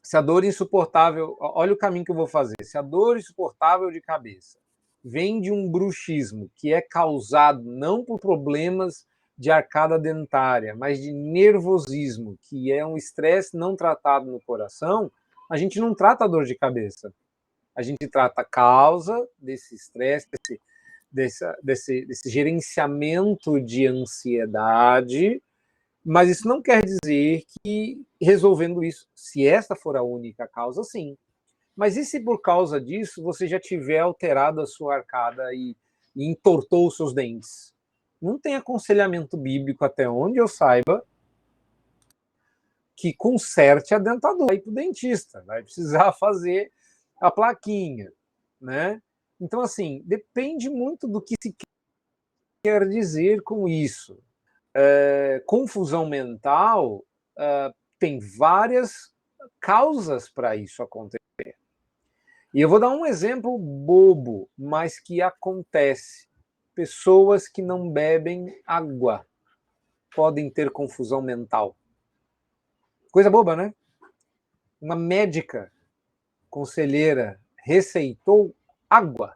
se a dor insuportável... Olha o caminho que eu vou fazer. Se a dor insuportável de cabeça vem de um bruxismo que é causado não por problemas de arcada dentária, mas de nervosismo, que é um estresse não tratado no coração, a gente não trata a dor de cabeça. A gente trata a causa desse estresse, desse gerenciamento de ansiedade, mas isso não quer dizer que resolvendo isso, se esta for a única causa, sim. Mas e se por causa disso você já tiver alterado a sua arcada e entortou os seus dentes? Não tem aconselhamento bíblico, até onde eu saiba, que conserte a dentadura. Vai para o dentista, vai precisar fazer a plaquinha, né? Então, assim, depende muito do que se quer dizer com isso. Confusão mental tem várias causas para isso acontecer. E eu vou dar um exemplo bobo, mas que acontece. pessoas que não bebem água podem ter confusão mental. Coisa boba, né? Uma médica conselheira receitou água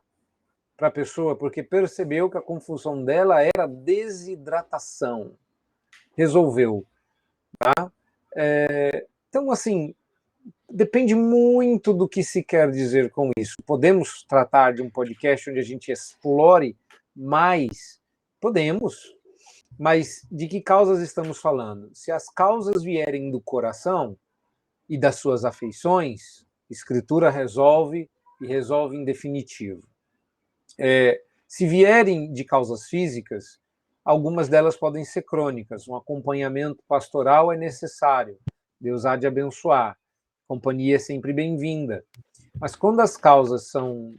para a pessoa porque percebeu que a confusão dela era desidratação. Resolveu. Tá? Então, assim, depende muito do que se quer dizer com isso. Podemos tratar de um podcast onde a gente explore mais? Podemos. Mas de que causas estamos falando? Se as causas vierem do coração e das suas afeições, Escritura resolve e resolve em definitivo. Se vierem de causas físicas, algumas delas podem ser crônicas. Um acompanhamento pastoral é necessário. Deus há de abençoar. Companhia é sempre bem-vinda. Mas quando as causas são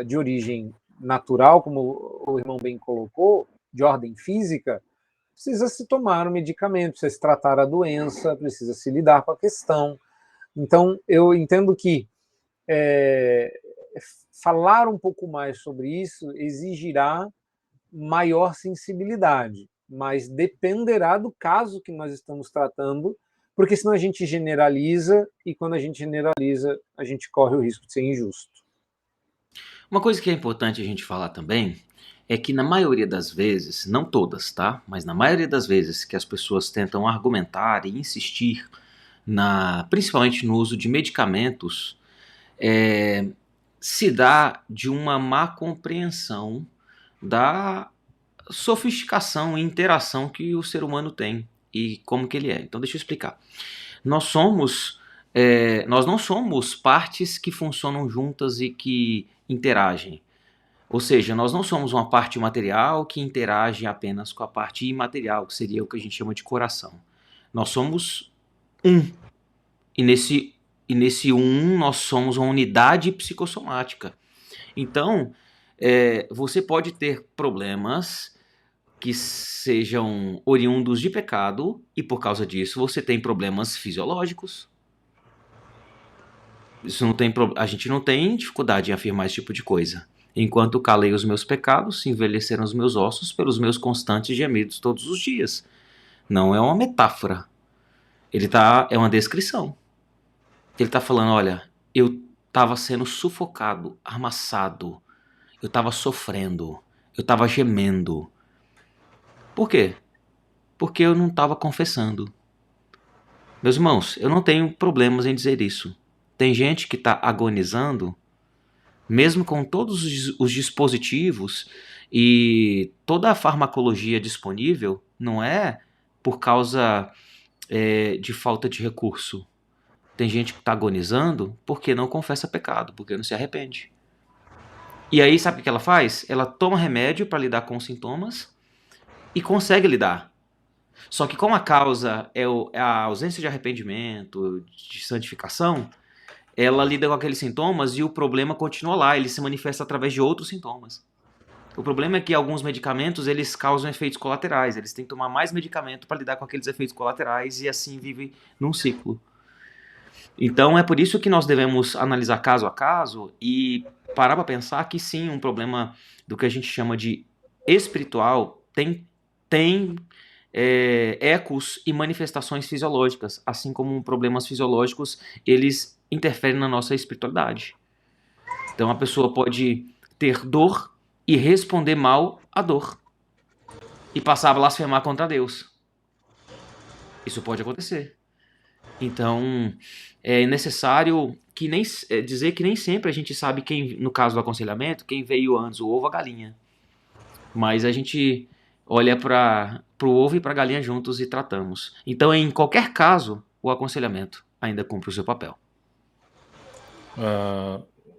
de origem natural, como o irmão bem colocou, de ordem física, precisa se tomar um medicamento, precisa se tratar a doença, precisa se lidar com a questão. Então, eu entendo que falar um pouco mais sobre isso exigirá maior sensibilidade, mas dependerá do caso que nós estamos tratando, porque senão a gente generaliza, e quando a gente generaliza, a gente corre o risco de ser injusto. Uma coisa que é importante a gente falar também é que na maioria das vezes, não todas, tá? Mas na maioria das vezes que as pessoas tentam argumentar e insistir, principalmente no uso de medicamentos, se dá de uma má compreensão da sofisticação e interação que o ser humano tem e como que ele é. Então deixa eu explicar. Nós não somos partes que funcionam juntas e que interagem. Ou seja, nós não somos uma parte material que interage apenas com a parte imaterial, que seria o que a gente chama de coração. Nós somos um. E nesse um, nós somos uma unidade psicossomática. Então, você pode ter problemas que sejam oriundos de pecado, e por causa disso você tem problemas fisiológicos. A gente não tem dificuldade em afirmar esse tipo de coisa. Enquanto calei os meus pecados, envelheceram os meus ossos pelos meus constantes gemidos todos os dias. Não é uma metáfora. É uma descrição. Ele está falando, olha, eu estava sendo sufocado, amassado, eu estava sofrendo, eu estava gemendo. Por quê? Porque eu não estava confessando. Meus irmãos, eu não tenho problemas em dizer isso. Tem gente que está agonizando, mesmo com todos os dispositivos e toda a farmacologia disponível, não é por causa de falta de recurso. Tem gente que está agonizando porque não confessa pecado, porque não se arrepende. E aí, sabe o que ela faz? Ela toma remédio para lidar com os sintomas e consegue lidar. Só que como a causa é a ausência de arrependimento, de santificação, ela lida com aqueles sintomas e o problema continua lá, ele se manifesta através de outros sintomas. O problema é que alguns medicamentos, eles causam efeitos colaterais, eles têm que tomar mais medicamento para lidar com aqueles efeitos colaterais e assim vive num ciclo. Então é por isso que nós devemos analisar caso a caso e parar para pensar que sim, um problema do que a gente chama de espiritual tem ecos e manifestações fisiológicas, assim como problemas fisiológicos, eles interferem na nossa espiritualidade. Então a pessoa pode ter dor e responder mal à dor e passar a blasfemar contra Deus. Isso pode acontecer. Então é necessário dizer que nem sempre a gente sabe quem, no caso do aconselhamento, quem veio antes, o ovo ou a galinha. Mas a gente olha para o ovo e para a galinha juntos e tratamos. Então, em qualquer caso, o aconselhamento ainda cumpre o seu papel.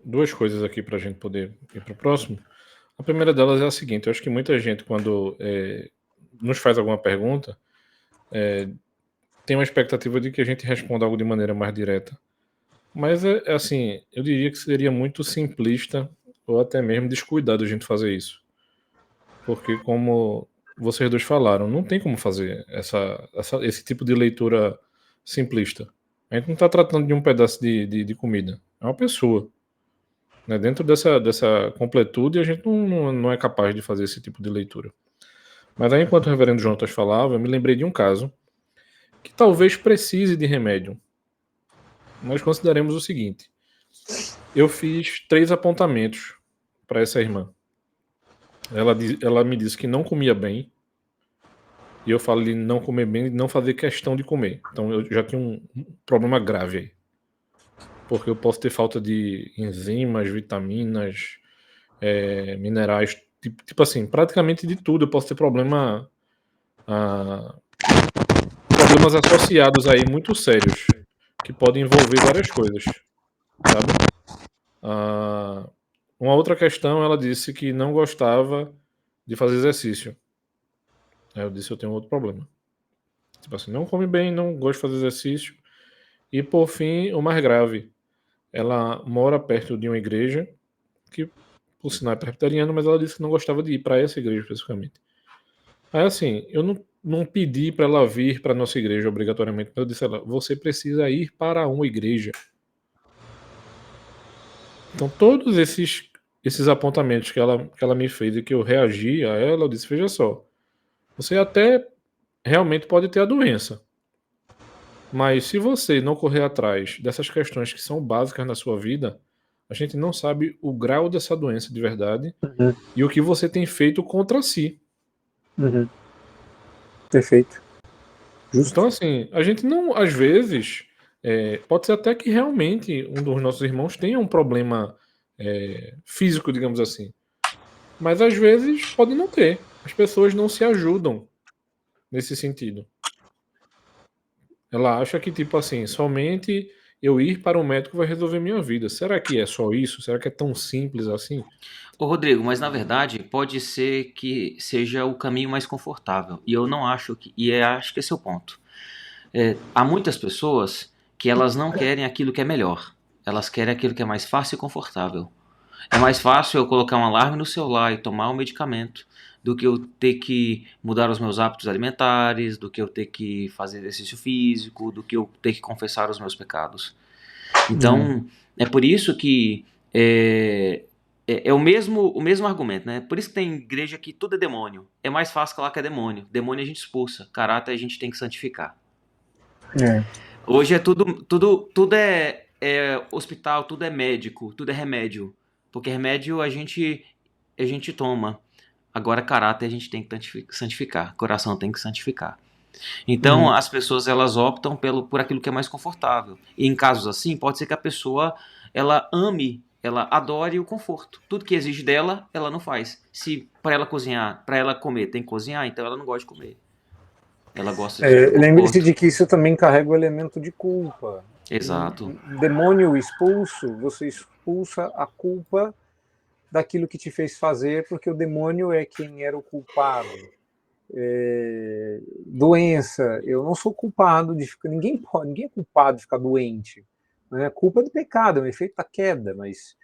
Duas coisas aqui para a gente poder ir para o próximo. A primeira delas é a seguinte: eu acho que muita gente, quando nos faz alguma pergunta, tem uma expectativa de que a gente responda algo de maneira mais direta. Mas, assim, eu diria que seria muito simplista ou até mesmo descuidado a gente fazer isso. Porque, como vocês dois falaram, não tem como fazer esse tipo de leitura simplista. A gente não está tratando de um pedaço de comida. É uma pessoa. Né? Dentro dessa completude, a gente não é capaz de fazer esse tipo de leitura. Mas aí, enquanto o reverendo Jonatas falava, eu me lembrei de um caso que talvez precise de remédio. Nós consideremos o seguinte: eu fiz 3 apontamentos para essa irmã. Ela me disse que não comia bem, e eu falei não comer bem e não fazer questão de comer. Então eu já tinha um problema grave aí. Porque eu posso ter falta de enzimas, vitaminas, minerais, tipo assim, praticamente de tudo. Eu posso ter problemas associados aí muito sérios, que podem envolver várias coisas, sabe? Uma outra questão, ela disse que não gostava de fazer exercício. Aí eu disse, eu tenho outro problema. Tipo assim, não come bem, não gosta de fazer exercício. E por fim, o mais grave, ela mora perto de uma igreja, que por sinal é presbiteriana, mas ela disse que não gostava de ir para essa igreja especificamente. Aí assim, eu não pedi para ela vir para nossa igreja obrigatoriamente, mas eu disse a ela, você precisa ir para uma igreja. Então todos esses apontamentos que ela me fez e que eu reagi a ela, eu disse, veja só, você até realmente pode ter a doença, mas se você não correr atrás dessas questões que são básicas na sua vida, a gente não sabe o grau dessa doença de verdade e o que você tem feito contra si. Perfeito. Justo. Então, assim, a gente não, às vezes, pode ser até que realmente um dos nossos irmãos tenha um problema físico, digamos assim. Mas às vezes pode não ter. As pessoas não se ajudam nesse sentido. Ela acha que, tipo assim, somente eu ir para um médico vai resolver minha vida. Será que é só isso? Será que é tão simples assim? Ô Rodrigo, mas na verdade pode ser que seja o caminho mais confortável. E eu não acho que. Acho que esse é o ponto. Há muitas pessoas que elas não querem aquilo que é melhor. Elas querem aquilo que é mais fácil e confortável. É mais fácil eu colocar um alarme no celular e tomar um medicamento do que eu ter que mudar os meus hábitos alimentares, do que eu ter que fazer exercício físico, do que eu ter que confessar os meus pecados. Então, é por isso que é o mesmo argumento, né? Por isso que tem igreja que tudo é demônio. É mais fácil falar que é demônio. Demônio a gente expulsa, caráter a gente tem que santificar. Hoje é tudo é hospital, tudo é médico, tudo é remédio. Porque remédio a gente toma. Agora caráter a gente tem que santificar, coração tem que santificar. Então as pessoas elas optam por aquilo que é mais confortável. E em casos assim, pode ser que a pessoa ela ame, ela adore o conforto. Tudo que exige dela, ela não faz. Se para ela cozinhar, para ela comer, tem que cozinhar, então ela não gosta de comer. Ela gosta de lembre-se de que isso também carrega o elemento de culpa. Exato. Demônio expulso, você expulsa a culpa daquilo que te fez fazer, porque o demônio é quem era o culpado. Doença, eu não sou culpado de ficar. Ninguém é culpado de ficar doente. Né? A culpa é do pecado, é um efeito da queda, mas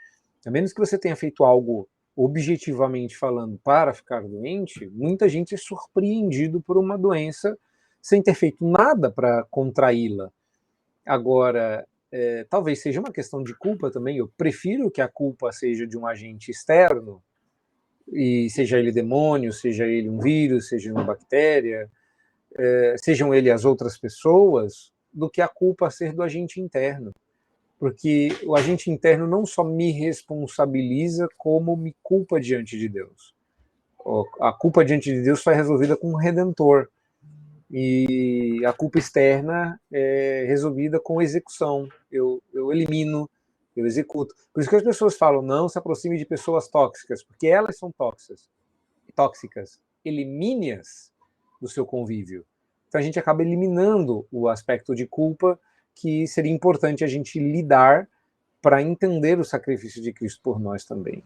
a menos que você tenha feito algo objetivamente falando para ficar doente, muita gente é surpreendido por uma doença sem ter feito nada para contraí-la. Agora, talvez seja uma questão de culpa também. Eu prefiro que a culpa seja de um agente externo, e seja ele demônio, seja ele um vírus, seja uma bactéria, sejam ele as outras pessoas, do que a culpa ser do agente interno. Porque o agente interno não só me responsabiliza, como me culpa diante de Deus. A culpa diante de Deus foi resolvida com um redentor. E a culpa externa é resolvida com execução. Eu elimino, eu executo. Por isso que as pessoas falam, não se aproxime de pessoas tóxicas, porque elas são tóxicas. Elimine-as do seu convívio. Então a gente acaba eliminando o aspecto de culpa que seria importante a gente lidar para entender o sacrifício de Cristo por nós também.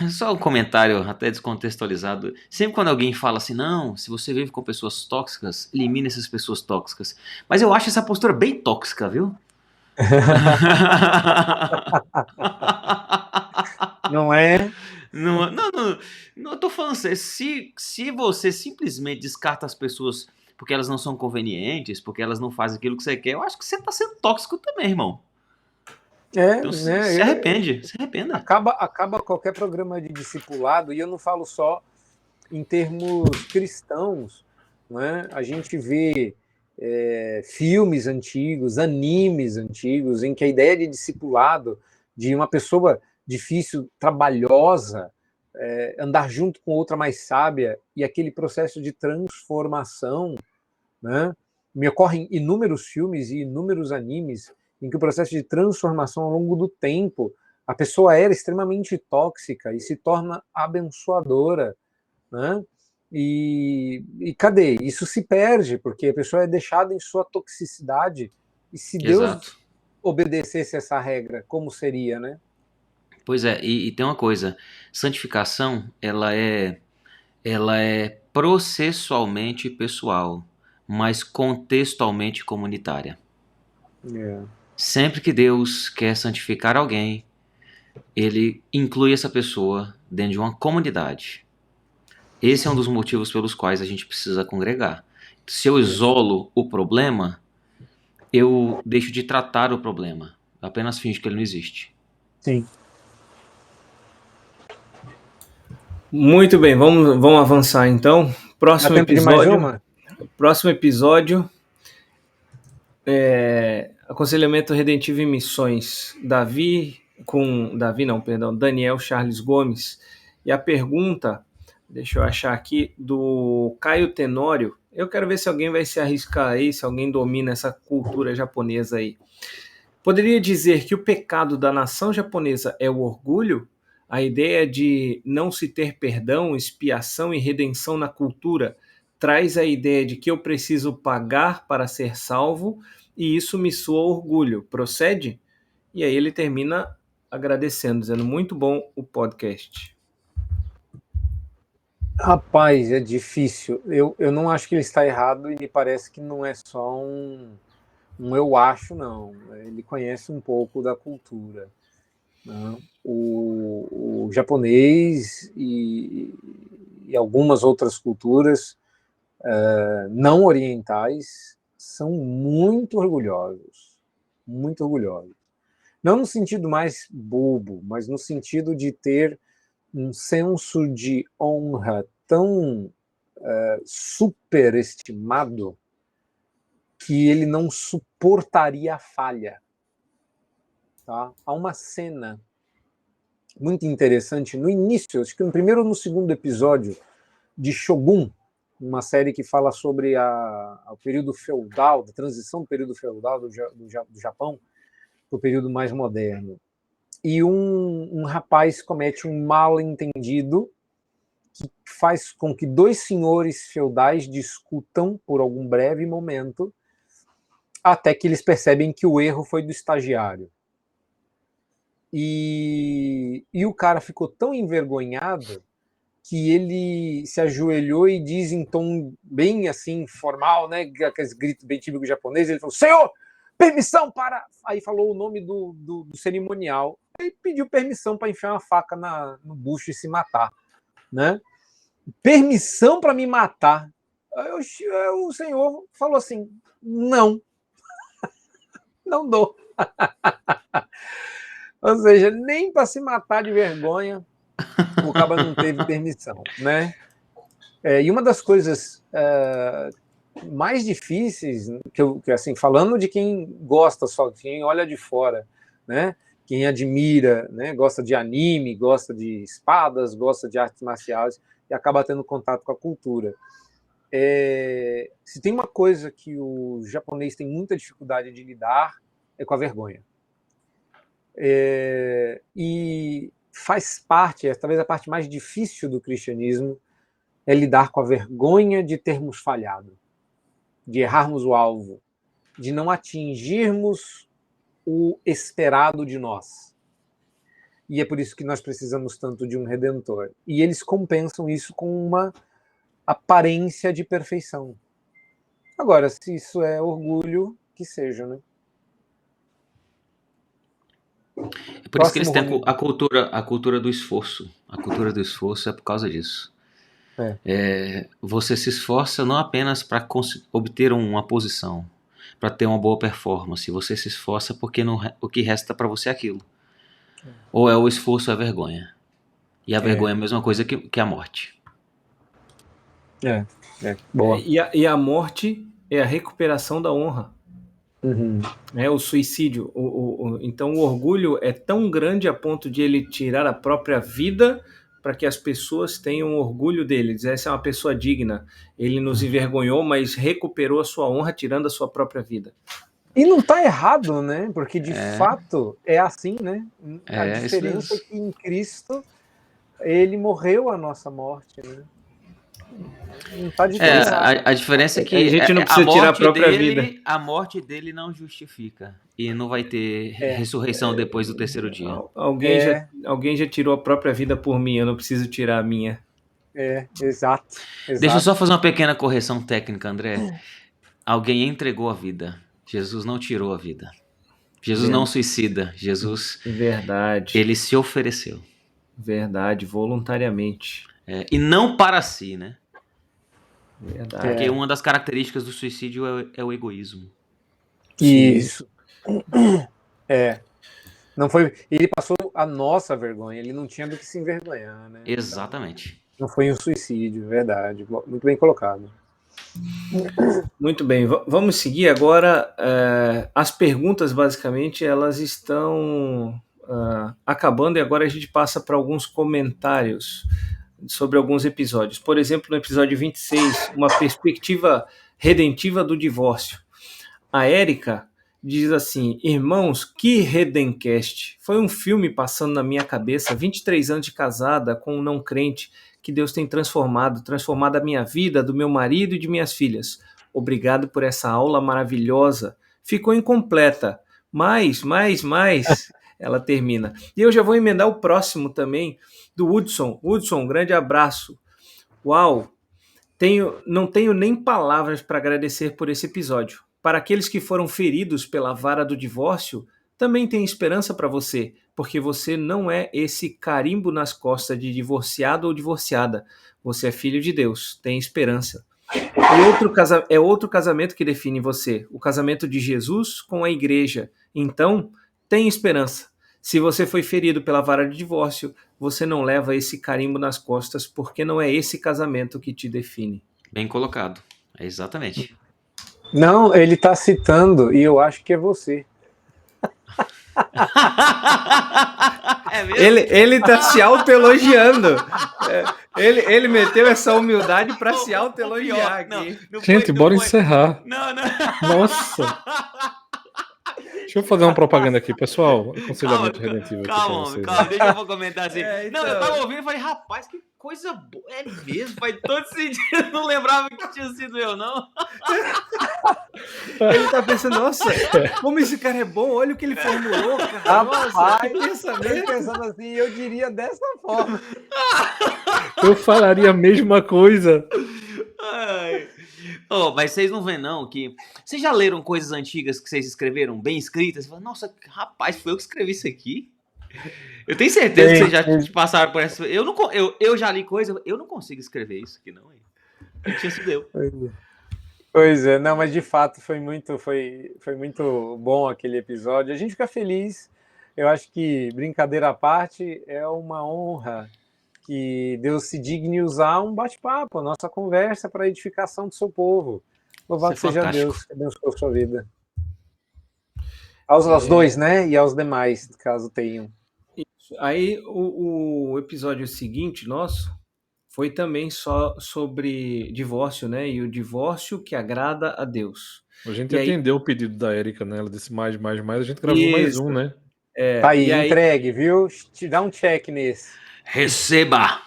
Só um comentário até descontextualizado. Sempre quando alguém fala assim, não, se você vive com pessoas tóxicas, elimine essas pessoas tóxicas. Mas eu acho essa postura bem tóxica, viu? Não é? Não, eu tô falando sério. Se você simplesmente descarta as pessoas porque elas não são convenientes, porque elas não fazem aquilo que você quer, eu acho que você tá sendo tóxico também, irmão. Então se né? arrepende, se arrependa. Acaba qualquer programa de discipulado, e eu não falo só em termos cristãos, né? A gente vê filmes antigos, animes antigos, em que a ideia de discipulado, de uma pessoa difícil, trabalhosa, andar junto com outra mais sábia, e aquele processo de transformação, né? Me ocorrem inúmeros filmes e inúmeros animes em que o processo de transformação ao longo do tempo, a pessoa era extremamente tóxica e se torna abençoadora, né? E cadê? Isso se perde, porque a pessoa é deixada em sua toxicidade. E se Deus Exato. obedecesse essa regra, como seria, né? Pois é, e tem uma coisa, santificação, ela é processualmente pessoal, mas contextualmente comunitária. Sempre que Deus quer santificar alguém, ele inclui essa pessoa dentro de uma comunidade. Esse é um dos motivos pelos quais a gente precisa congregar. Se eu isolo o problema, eu deixo de tratar o problema. Eu apenas finjo que ele não existe. Sim. Muito bem, vamos avançar então. Dá tempo de mais uma? Próximo episódio Aconselhamento Redentivo em Missões. Daniel Charles Gomes. E a pergunta, deixa eu achar aqui, do Caio Tenório. Eu quero ver se alguém vai se arriscar aí, se alguém domina essa cultura japonesa aí. Poderia dizer que o pecado da nação japonesa é o orgulho? A ideia de não se ter perdão, expiação e redenção na cultura traz a ideia de que eu preciso pagar para ser salvo e isso me soa orgulho. Procede? E aí ele termina agradecendo, dizendo muito bom o podcast. Rapaz, é difícil. Eu não acho que ele está errado, e me parece que não é só um eu acho, não. Ele conhece um pouco da cultura, né? O japonês e algumas outras culturas não orientais são muito orgulhosos. Muito orgulhosos. Não no sentido mais bobo, mas no sentido de ter um senso de honra tão superestimado que ele não suportaria a falha. Tá? Há uma cena muito interessante no início, acho que no primeiro ou no segundo episódio de Shogun, uma série que fala sobre o período feudal, da transição do período feudal do Japão para o período mais moderno. E um rapaz comete um mal-entendido que faz com que dois senhores feudais discutam por algum breve momento, até que eles percebem que o erro foi do estagiário. E o cara ficou tão envergonhado que ele se ajoelhou e diz em tom bem assim, formal, né, aqueles gritos bem típicos japoneses, ele falou: "Senhor, permissão para..." Aí falou o nome do cerimonial. Aí pediu permissão para enfiar uma faca no bucho e se matar, né? Permissão para me matar. O senhor falou assim: não, não dou. Ou seja, nem para se matar de vergonha o caba não teve permissão, né? E uma das coisas mais difíceis, que assim, falando de quem gosta só, quem olha de fora, né? Quem admira, né? Gosta de anime, gosta de espadas, gosta de artes marciais e acaba tendo contato com a cultura. Se tem uma coisa que o japonês tem muita dificuldade de lidar, é com a vergonha. E faz parte, talvez a parte mais difícil do cristianismo, é lidar com a vergonha de termos falhado, de errarmos o alvo, de não atingirmos o esperado de nós. E é por isso que nós precisamos tanto de um Redentor. E eles compensam isso com uma aparência de perfeição. Agora, se isso é orgulho, que seja, né? É por isso que eles têm a cultura do esforço. A cultura do esforço é por causa disso. Você se esforça não apenas para obter uma posição, para ter uma boa performance. Você se esforça porque o que resta para você é aquilo. Ou é o esforço ou é a vergonha. E a vergonha é a mesma coisa que a morte. Boa. E a morte é a recuperação da honra. Uhum. O suicídio. Então o orgulho é tão grande a ponto de ele tirar a própria vida para que as pessoas tenham orgulho dele. Dizer, essa é uma pessoa digna. Ele nos envergonhou, mas recuperou a sua honra tirando a sua própria vida. E não está errado, né? Porque de fato é assim, né? A diferença é que em Cristo ele morreu a nossa morte, né? Não tá difícil. A diferença é que a gente não precisa tirar a própria vida. A morte dele não justifica. E não vai ter ressurreição depois do terceiro dia. Alguém já tirou a própria vida por mim, eu não preciso tirar a minha. Exato. Deixa eu só fazer uma pequena correção técnica, André. Alguém entregou a vida. Jesus não tirou a vida. Jesus não suicida. Jesus, Verdade. ele se ofereceu. Verdade, voluntariamente. E não para si, né? Verdade. Porque uma das características do suicídio é o egoísmo. Isso. Não foi. Ele passou a nossa vergonha. Ele não tinha do que se envergonhar, né? Exatamente. Então, não foi um suicídio, verdade. Muito bem colocado. Muito bem, vamos seguir agora. As perguntas, basicamente, elas estão acabando e agora a gente passa para alguns comentários sobre alguns episódios. Por exemplo, no episódio 26, uma perspectiva redentiva do divórcio. A Érica diz assim: irmãos, que Redencast! Foi um filme passando na minha cabeça, 23 anos de casada com um não crente, que Deus tem transformado a minha vida, do meu marido e de minhas filhas. Obrigado por essa aula maravilhosa. Ficou incompleta. Mais. Ela termina. E eu já vou emendar o próximo também, do Hudson. Hudson, um grande abraço. Uau! Não tenho nem palavras para agradecer por esse episódio. Para aqueles que foram feridos pela vara do divórcio, também tem esperança para você, porque você não é esse carimbo nas costas de divorciado ou divorciada. Você é filho de Deus, tem esperança. É outro casamento que define você, o casamento de Jesus com a igreja. Então, tem esperança. Se você foi ferido pela vara de divórcio, você não leva esse carimbo nas costas, porque não é esse casamento que te define. Bem colocado. Exatamente. Não, ele está citando, e eu acho que é você. É mesmo? Ele tá se autoelogiando. Ele meteu essa humildade para se autoelogiar aqui. Gente, bora encerrar. Não. Nossa. Deixa eu fazer uma propaganda aqui, pessoal. Aconselhamento redentivo aqui pra vocês. Calma, deixa eu comentar assim. Então... Não, eu tava ouvindo e falei, rapaz, que coisa boa. É mesmo, faz todo sentido. Não lembrava que tinha sido eu, não. Ele tá pensando, nossa, como esse cara é bom, olha o que ele formulou, cara. Nossa, que pensamento. Pensando assim, eu diria dessa forma. Eu falaria a mesma coisa. Ai. Mas vocês não veem, não, que... Vocês já leram coisas antigas que vocês escreveram bem escritas? Você fala, nossa, rapaz, foi eu que escrevi isso aqui? Eu tenho certeza que vocês já passaram por essa... Eu já li coisa, eu não consigo escrever isso aqui, não. Não tinha sido eu. Pois é, não, mas de fato foi muito bom aquele episódio. A gente fica feliz. Eu acho que, brincadeira à parte, é uma honra que Deus se digne usar um bate-papo, a nossa conversa para a edificação do seu povo. Louvado seja Deus, que abençoe a sua vida. Aos dois, né? E aos demais, caso tenham. Isso. Aí o episódio seguinte nosso foi também só sobre divórcio, né? E o divórcio que agrada a Deus. A gente atendeu o pedido da Érica, né? Ela disse mais. A gente gravou mais um, né? Tá aí, entregue, viu? Te dá um check nesse. Receba!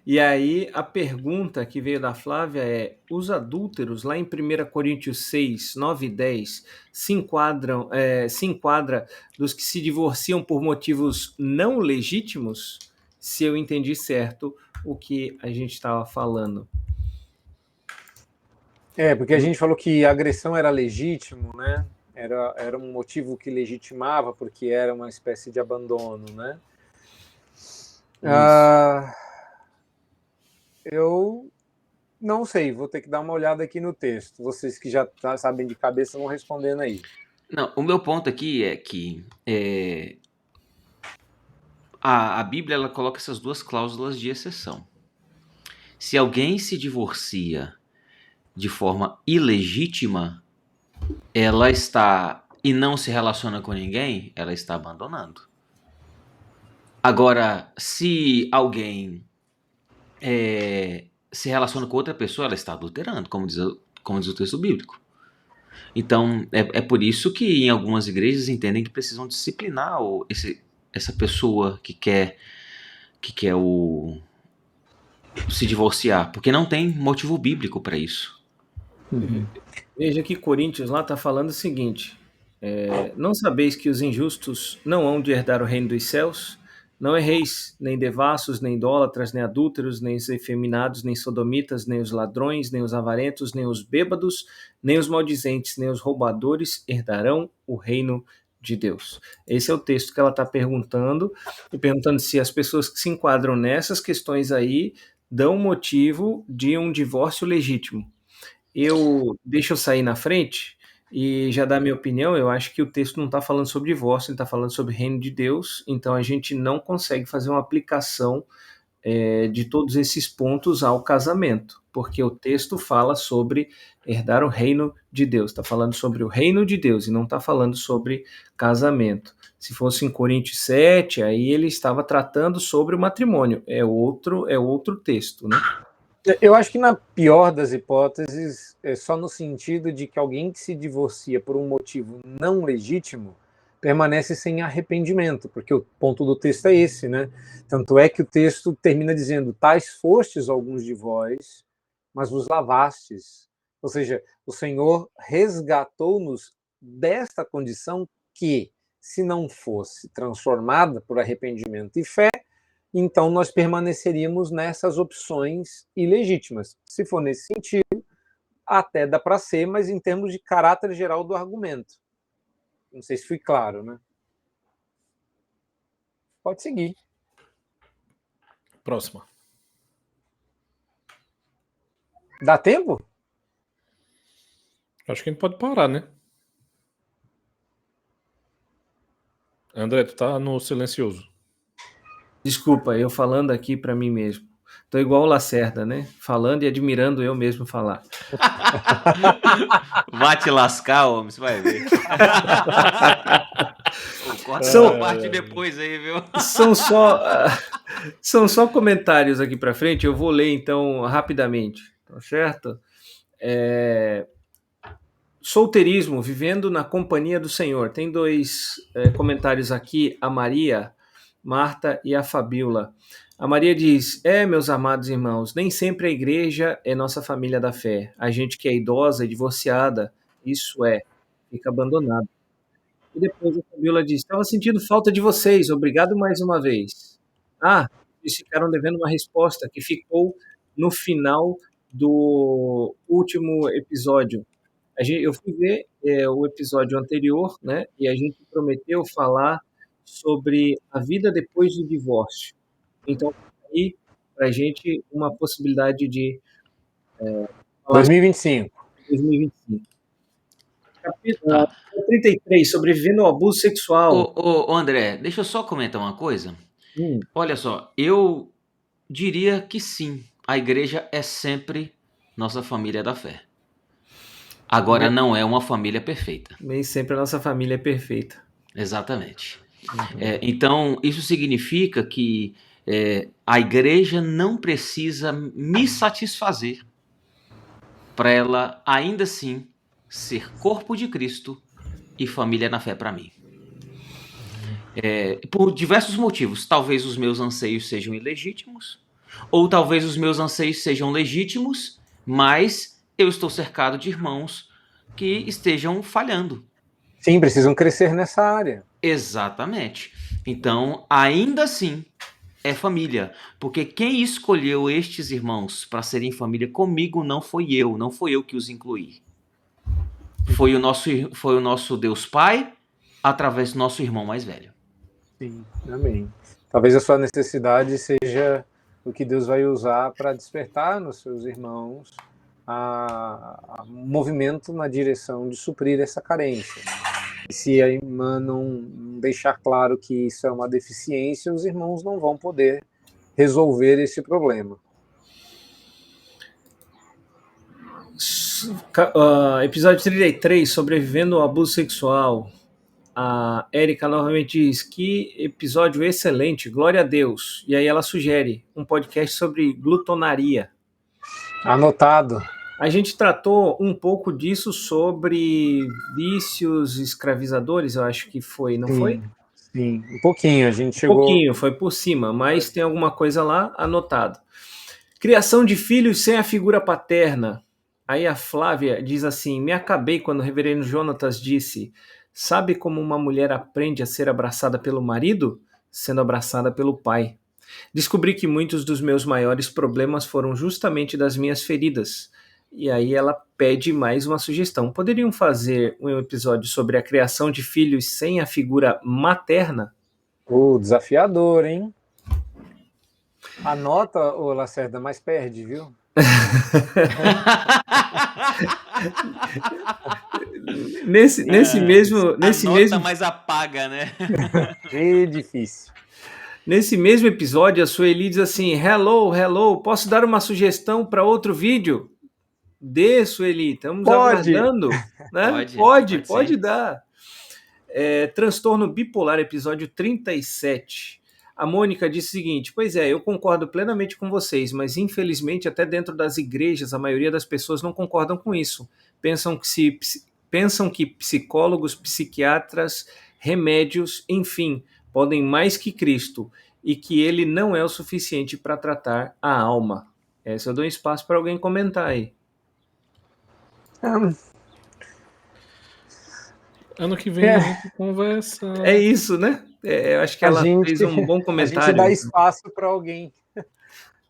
E aí a pergunta que veio da Flávia é: os adúlteros, lá em 1 Coríntios 6, 9 e 10, se enquadra dos que se divorciam por motivos não legítimos? Se eu entendi certo o que a gente estava falando. Porque a gente falou que a agressão era legítimo, né? Era um motivo que legitimava, porque era uma espécie de abandono, né? Eu Não sei, vou ter que dar uma olhada aqui no texto. Vocês que já sabem de cabeça vão respondendo aí. Não, o meu ponto aqui é que a Bíblia ela coloca essas duas cláusulas de exceção. Se alguém se divorcia de forma ilegítima, ela está e não se relaciona com ninguém, ela está abandonando. Agora, se alguém se relaciona com outra pessoa, ela está adulterando, como diz o texto bíblico. Então, é por isso que em algumas igrejas entendem que precisam disciplinar essa pessoa que quer se divorciar, porque não tem motivo bíblico para isso. Veja que Coríntios lá está falando o seguinte: não sabeis que os injustos não hão de herdar o reino dos céus? Não erreis, nem devassos, nem idólatras, nem adúlteros, nem os efeminados, nem sodomitas, nem os ladrões, nem os avarentos, nem os bêbados, nem os maldizentes, nem os roubadores herdarão o reino de Deus. Esse é o texto que ela está perguntando, e perguntando se as pessoas que se enquadram nessas questões aí dão motivo de um divórcio legítimo. Deixa eu sair na frente e já dar minha opinião. Eu acho que o texto não está falando sobre divórcio, ele está falando sobre o reino de Deus, então a gente não consegue fazer uma aplicação de todos esses pontos ao casamento, porque o texto fala sobre herdar o reino de Deus, está falando sobre o reino de Deus e não está falando sobre casamento. Se fosse em Coríntios 7, aí ele estava tratando sobre o matrimônio, é outro texto, né? Eu acho que na pior das hipóteses, é só no sentido de que alguém que se divorcia por um motivo não legítimo permanece sem arrependimento, porque o ponto do texto é esse, né? Tanto é que o texto termina dizendo: tais fostes alguns de vós, mas vos lavastes. Ou seja, o Senhor resgatou-nos desta condição que, se não fosse transformada por arrependimento e fé, então nós permaneceríamos nessas opções ilegítimas. Se for nesse sentido, até dá para ser, mas em termos de caráter geral do argumento. Não sei se fui claro, né? Pode seguir. Próxima. Dá tempo? Acho que a gente pode parar, né? André, tu tá no silencioso. Desculpa, eu falando aqui para mim mesmo. Tô igual o Lacerda, né? Falando e admirando eu mesmo falar. Vai te lascar, homem, você vai ver. Corta São- essa parte depois aí, viu? São só comentários aqui para frente, eu vou ler então rapidamente, tá certo? Solteirismo, vivendo na companhia do Senhor. Tem dois comentários aqui, a Maria, Marta e a Fabiola. A Maria diz: meus amados irmãos, nem sempre a igreja é nossa família da fé. A gente que é idosa e divorciada, fica abandonado. E depois a Fabiola diz: estava sentindo falta de vocês, obrigado mais uma vez. Eles ficaram devendo uma resposta que ficou no final do último episódio. Eu fui ver o episódio anterior, né? E a gente prometeu falar sobre a vida depois do divórcio. Então, aí, para a gente, uma possibilidade de 2025. 2025. Capítulo Tá. 33, sobrevivendo ao abuso sexual. Ô, André, deixa eu só comentar uma coisa. Olha só, eu diria que sim, a igreja é sempre nossa família da fé. Agora, não é uma família perfeita. Nem sempre a nossa família é perfeita. Exatamente. Então, isso significa que a igreja não precisa me satisfazer para ela, ainda assim, ser corpo de Cristo e família na fé para mim. Por diversos motivos. Talvez os meus anseios sejam ilegítimos, ou talvez os meus anseios sejam legítimos, mas eu estou cercado de irmãos que estejam falhando. Sim, precisam crescer nessa área. Exatamente. Então, ainda assim, é família. Porque quem escolheu estes irmãos para serem família comigo não foi eu que os incluí. Foi o nosso Deus Pai, através do nosso irmão mais velho. Sim, amém. Talvez a sua necessidade seja o que Deus vai usar para despertar nos seus irmãos a movimento na direção de suprir essa carência. E se a irmã não deixar claro que isso é uma deficiência, os irmãos não vão poder resolver esse problema. Episódio 33, sobrevivendo ao abuso sexual. A Érica novamente diz: que episódio excelente, glória a Deus. E aí ela sugere um podcast sobre glutonaria. Anotado. A gente tratou um pouco disso sobre vícios escravizadores, eu acho que foi, não foi? Sim, um pouquinho, a gente chegou... Um pouquinho, foi por cima, mas tem alguma coisa lá anotado. Criação de filhos sem a figura paterna. Aí a Flávia diz assim: me acabei quando o reverendo Jonatas disse: sabe como uma mulher aprende a ser abraçada pelo marido? Sendo abraçada pelo pai. Descobri que muitos dos meus maiores problemas foram justamente das minhas feridas. E aí ela pede mais uma sugestão. Poderiam fazer um episódio sobre a criação de filhos sem a figura materna? Desafiador, hein? Anota, ô Lacerda, mas perde, viu? nesse mesmo... Anota, mas apaga, né? É difícil. Nesse mesmo episódio, a Sueli diz assim: hello, posso dar uma sugestão para outro vídeo? Dê, Sueli, estamos aguardando. Né? Pode dar. Transtorno bipolar, episódio 37. A Mônica disse o seguinte: pois é, eu concordo plenamente com vocês, mas infelizmente até dentro das igrejas a maioria das pessoas não concordam com isso. Pensam que psicólogos, psiquiatras, remédios, enfim, podem mais que Cristo e que ele não é o suficiente para tratar a alma. Essa eu dou espaço para alguém comentar aí. Ano que vem a gente conversa. É isso, né? Eu acho que ela fez um bom comentário. A gente dá espaço para alguém.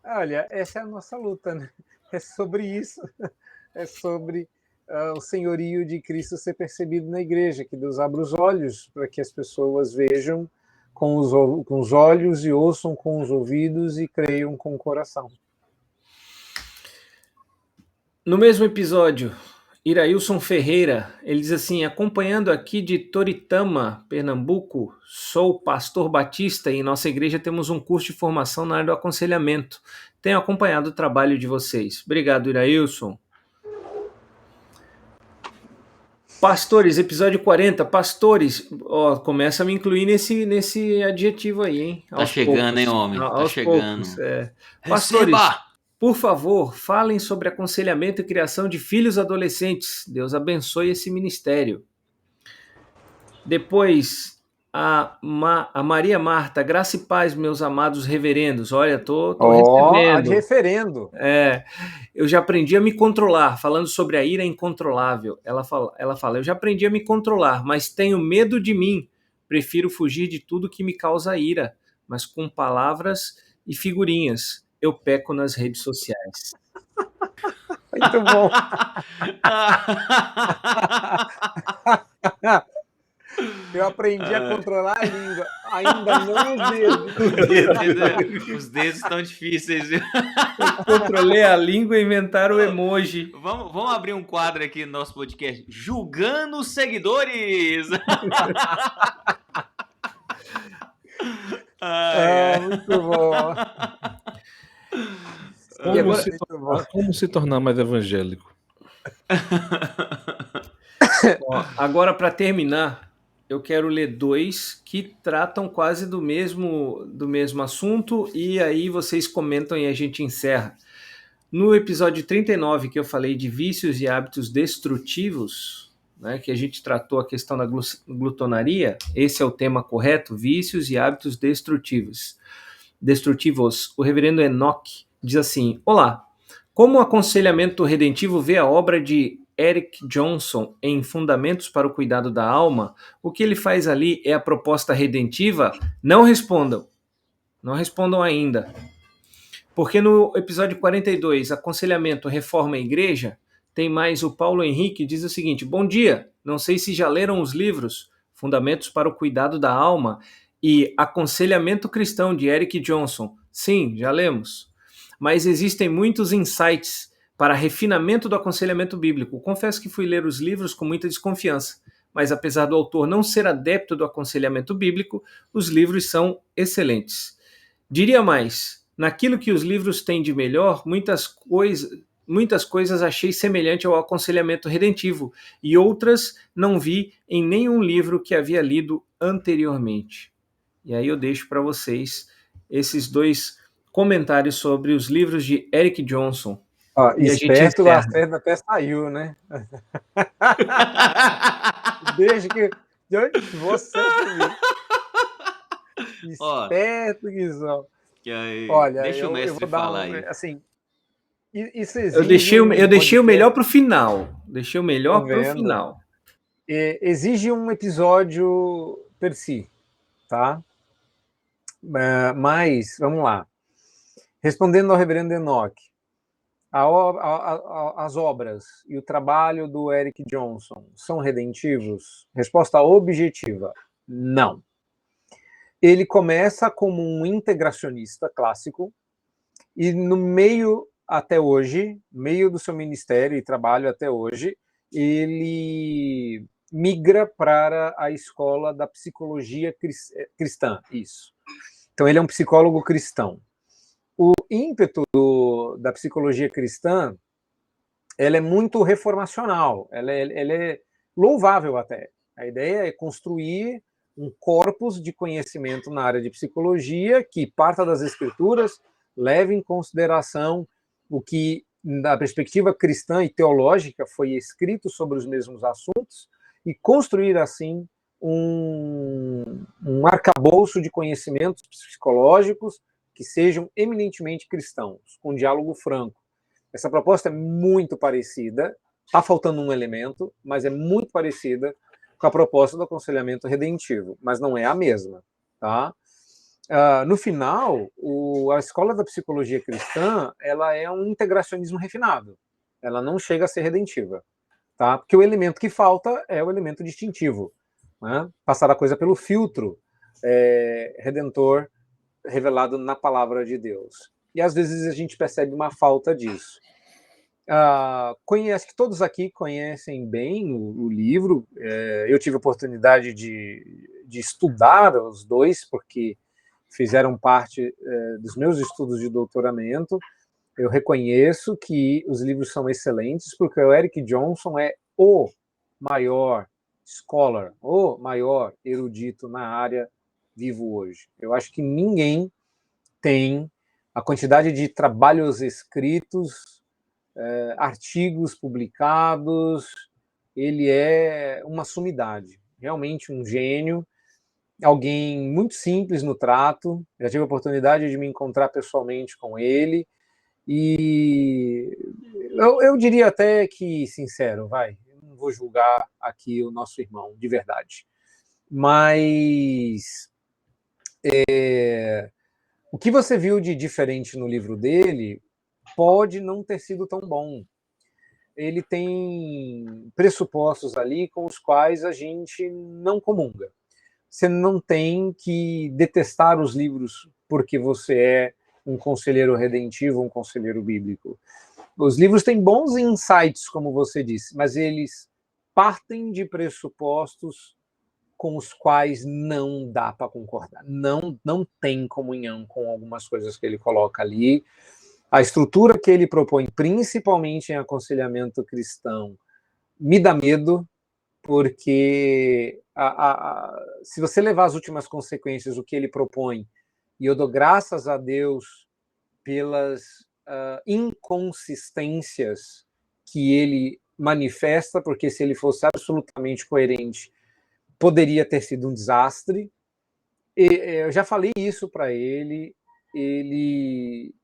Olha, essa é a nossa luta, né? É sobre isso. É sobre o senhorio de Cristo ser percebido na igreja, que Deus abra os olhos para que as pessoas vejam com os olhos e ouçam com os ouvidos e creiam com o coração. No mesmo episódio, Irailson Ferreira, ele diz assim: acompanhando aqui de Toritama, Pernambuco, sou pastor batista e em nossa igreja temos um curso de formação na área do aconselhamento. Tenho acompanhado o trabalho de vocês. Obrigado, Irailson. Pastores, episódio 40, pastores, começa a me incluir nesse adjetivo aí, hein? Tá chegando, hein, homem? Tá chegando. Pastores, por favor, falem sobre aconselhamento e criação de filhos adolescentes. Deus abençoe esse ministério. Depois, a Maria Marta, graça e paz, meus amados reverendos. Olha, tô recebendo. Referendo. Eu já aprendi a me controlar, falando sobre a ira incontrolável. Ela fala, eu já aprendi a me controlar, mas tenho medo de mim. Prefiro fugir de tudo que me causa ira, mas com palavras e figurinhas. Eu peco nas redes sociais. Muito bom. Eu aprendi a controlar a língua, ainda não os dedos. Os dedos estão difíceis, viu? Eu controlei a língua e inventaram o emoji. Vamos abrir um quadro aqui no nosso podcast: julgando os seguidores. Muito bom. Como se tornar mais evangélico? Agora, para terminar, eu quero ler 2 que tratam quase do mesmo assunto e aí vocês comentam e a gente encerra. No episódio 39, que eu falei de vícios e hábitos destrutivos, né, que a gente tratou a questão da glutonaria, esse é o tema correto, vícios e hábitos destrutivos. O reverendo Enoch diz assim: olá, como o aconselhamento redentivo vê a obra de Eric Johnson em Fundamentos para o Cuidado da Alma, o que ele faz ali é a proposta redentiva? Não respondam ainda. Porque no episódio 42, Aconselhamento, Reforma e Igreja, tem mais o Paulo Henrique, diz o seguinte: bom dia, não sei se já leram os livros Fundamentos para o Cuidado da Alma e Aconselhamento Cristão, de Eric Johnson. Sim, já lemos. mas existem muitos insights para refinamento do aconselhamento bíblico. Confesso que fui ler os livros com muita desconfiança, mas apesar do autor não ser adepto do aconselhamento bíblico, os livros são excelentes. Diria mais, naquilo que os livros têm de melhor, muitas coisas achei semelhante ao aconselhamento redentivo e outras não vi em nenhum livro que havia lido anteriormente. E aí eu deixo para vocês esses 2 comentários sobre os livros de Eric Johnson. E esperto, o Lacerda até saiu, né? Desde que você esperto, Guizão. Olha, deixa o mestre falar aí. Assim, isso exige eu deixei o melhor para o final. Deixei o melhor para o final. Exige um episódio per si, tá? Mas, vamos lá. Respondendo ao reverendo Enoque, as obras e o trabalho do Eric Johnson são redentivos? Resposta objetiva, não. Ele começa como um integracionista clássico e no meio até hoje, meio do seu ministério e trabalho até hoje, ele migra para a escola da psicologia cristã, isso. Então ele é um psicólogo cristão. O ímpeto da psicologia cristã, ela é muito reformacional, ela é louvável até. A ideia é construir um corpus de conhecimento na área de psicologia que parta das escrituras, leve em consideração o que, da perspectiva cristã e teológica, foi escrito sobre os mesmos assuntos e construir, assim, um arcabouço de conhecimentos psicológicos que sejam eminentemente cristãos, com diálogo franco. Essa proposta é muito parecida, está faltando um elemento, mas é muito parecida com a proposta do aconselhamento redentivo, mas não é a mesma, tá? No final, a escola da psicologia cristã, ela é um integracionismo refinado, ela não chega a ser redentiva, tá? Porque o elemento que falta é o elemento distintivo, né? Passar a coisa pelo filtro redentor revelado na palavra de Deus. E às vezes a gente percebe uma falta disso. Acho que todos aqui conhecem bem o livro. Eu tive a oportunidade de estudar os 2, porque fizeram parte dos meus estudos de doutoramento. Eu reconheço que os livros são excelentes, porque o Eric Johnson é o maior scholar, o maior erudito na área vivo hoje. Eu acho que ninguém tem a quantidade de trabalhos escritos, artigos publicados. Ele é uma sumidade, realmente um gênio, alguém muito simples no trato. Já tive a oportunidade de me encontrar pessoalmente com ele e eu diria até que sincero, não vou julgar aqui o nosso irmão, de verdade. Mas o que você viu de diferente no livro dele pode não ter sido tão bom. Ele tem pressupostos ali com os quais a gente não comunga. Você não tem que detestar os livros porque você é um conselheiro redentivo, um conselheiro bíblico. Os livros têm bons insights, como você disse, mas eles partem de pressupostos com os quais não dá para concordar. Não tem comunhão com algumas coisas que ele coloca ali. A estrutura que ele propõe, principalmente em aconselhamento cristão, me dá medo, porque se você levar as últimas consequências do que ele propõe, e eu dou graças a Deus pelas inconsistências que ele manifesta, porque se ele fosse absolutamente coerente, poderia ter sido um desastre. Eu já falei isso para ele.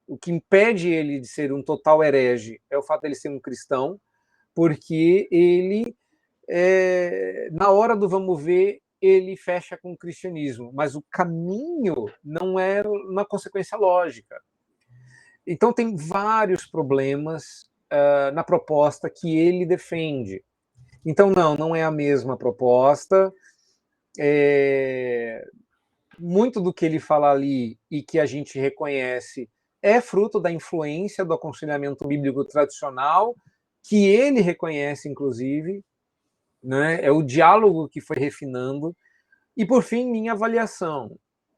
O que impede ele de ser um total herege é o fato de ele ser um cristão, porque ele, na hora do vamos ver, ele fecha com o cristianismo, mas o caminho não é uma consequência lógica. Então tem vários problemas na proposta que ele defende. Então não é a mesma proposta. Muito do que ele fala ali e que a gente reconhece é fruto da influência do aconselhamento bíblico tradicional, que ele reconhece, inclusive, né? É o diálogo que foi refinando. E, por fim, minha avaliação,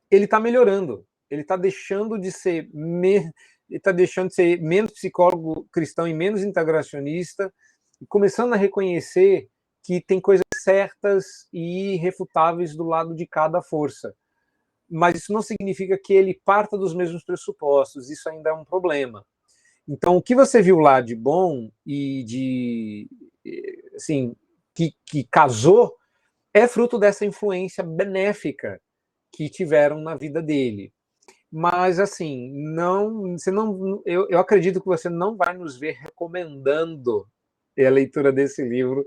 ele está melhorando, ele está deixando de ser menos psicólogo cristão e menos integracionista, e começando a reconhecer que tem coisas certas e irrefutáveis do lado de cada força. Mas isso não significa que ele parta dos mesmos pressupostos, isso ainda é um problema. Então, o que você viu lá de bom e de, assim, que casou, é fruto dessa influência benéfica que tiveram na vida dele. Mas, assim, eu acredito que você não vai nos ver recomendando a leitura desse livro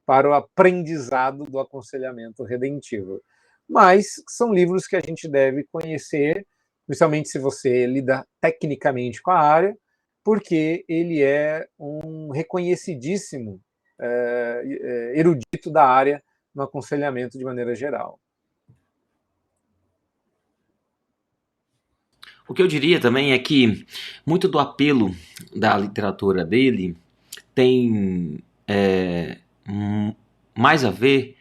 para o aprendizado do aconselhamento redentivo. Mas são livros que a gente deve conhecer, principalmente se você lida tecnicamente com a área, porque ele é um reconhecidíssimo erudito da área no aconselhamento de maneira geral. O que eu diria também é que muito do apelo da literatura dele tem mais a ver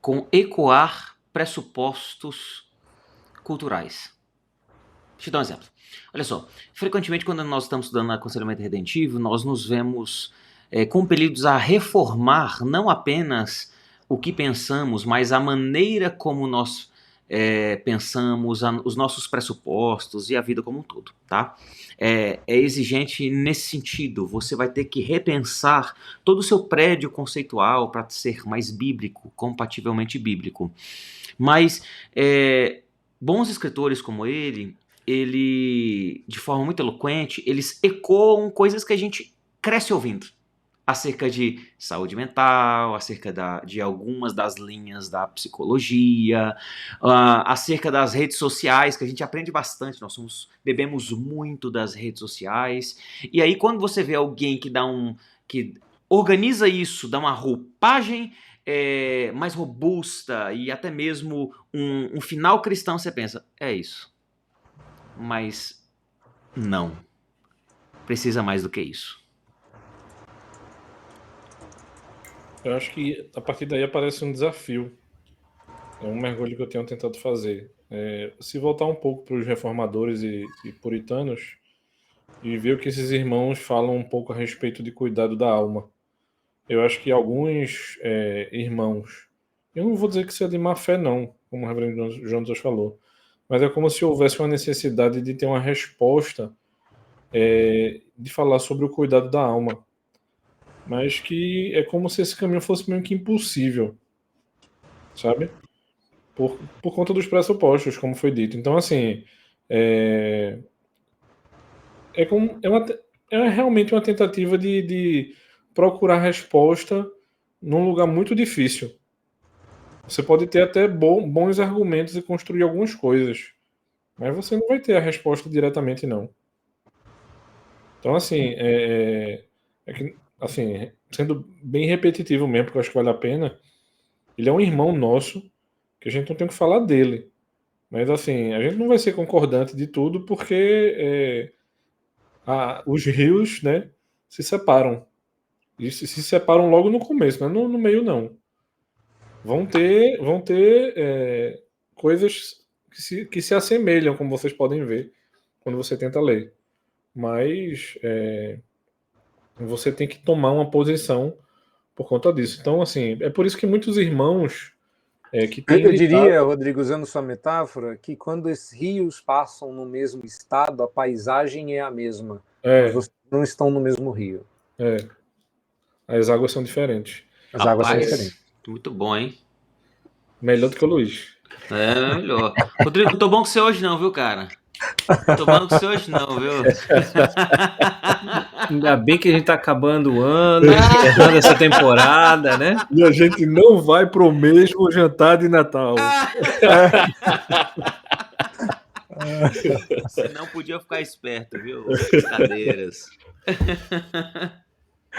com ecoar pressupostos culturais. Deixa eu dar um exemplo. Olha só, frequentemente quando nós estamos estudando aconselhamento redentivo, nós nos vemos compelidos a reformar não apenas o que pensamos, mas a maneira como nós pensamos, os nossos pressupostos e a vida como um todo, tá? É exigente nesse sentido. Você vai ter que repensar todo o seu prédio conceitual para ser mais bíblico, compativelmente bíblico. Mas bons escritores como ele, de forma muito eloquente, eles ecoam coisas que a gente cresce ouvindo. Acerca de saúde mental, acerca de algumas das linhas da psicologia, acerca das redes sociais, que a gente aprende bastante, bebemos muito das redes sociais. E aí quando você vê alguém que organiza isso, dá uma roupagem mais robusta e até mesmo um final cristão, você pensa, é isso. Mas não. Precisa mais do que isso. Eu acho que a partir daí aparece um desafio. É um mergulho que eu tenho tentado fazer. Se voltar um pouco para os reformadores e puritanos e ver o que esses irmãos falam um pouco a respeito de cuidado da alma. Eu acho que alguns irmãos, eu não vou dizer que isso é de má fé não, como o reverendo João Jesus falou, mas é como se houvesse uma necessidade de ter uma resposta de falar sobre o cuidado da alma. Mas que é como se esse caminho fosse meio que impossível, sabe? Por conta dos pressupostos, como foi dito. Então, assim, é realmente uma tentativa de procurar resposta num lugar muito difícil. Você pode ter até bons argumentos e construir algumas coisas, mas você não vai ter a resposta diretamente, não. Então, assim, assim, sendo bem repetitivo mesmo, porque eu acho que vale a pena, ele é um irmão nosso, que a gente não tem que falar dele. Mas, assim, a gente não vai ser concordante de tudo, porque os rios, né, se separam. E se separam logo no começo, não é no meio, não. Vão ter coisas que se assemelham, como vocês podem ver, quando você tenta ler. Mas você tem que tomar uma posição por conta disso. Então, assim, é por isso que muitos irmãos que têm... Eu diria, Rodrigo, usando sua metáfora, que quando esses rios passam no mesmo estado, a paisagem é a mesma. Mas vocês não estão no mesmo rio. As águas são diferentes. As águas são diferentes. Muito bom, hein? Melhor do que o Luiz. Melhor. Rodrigo, não tô bom com você hoje não, viu, cara? Não tô bom com você hoje não, viu? Ainda bem que a gente tá acabando o ano, encerrando essa temporada, né? E a gente não vai pro mesmo jantar de Natal. Você não podia ficar esperto, viu? Brincadeiras.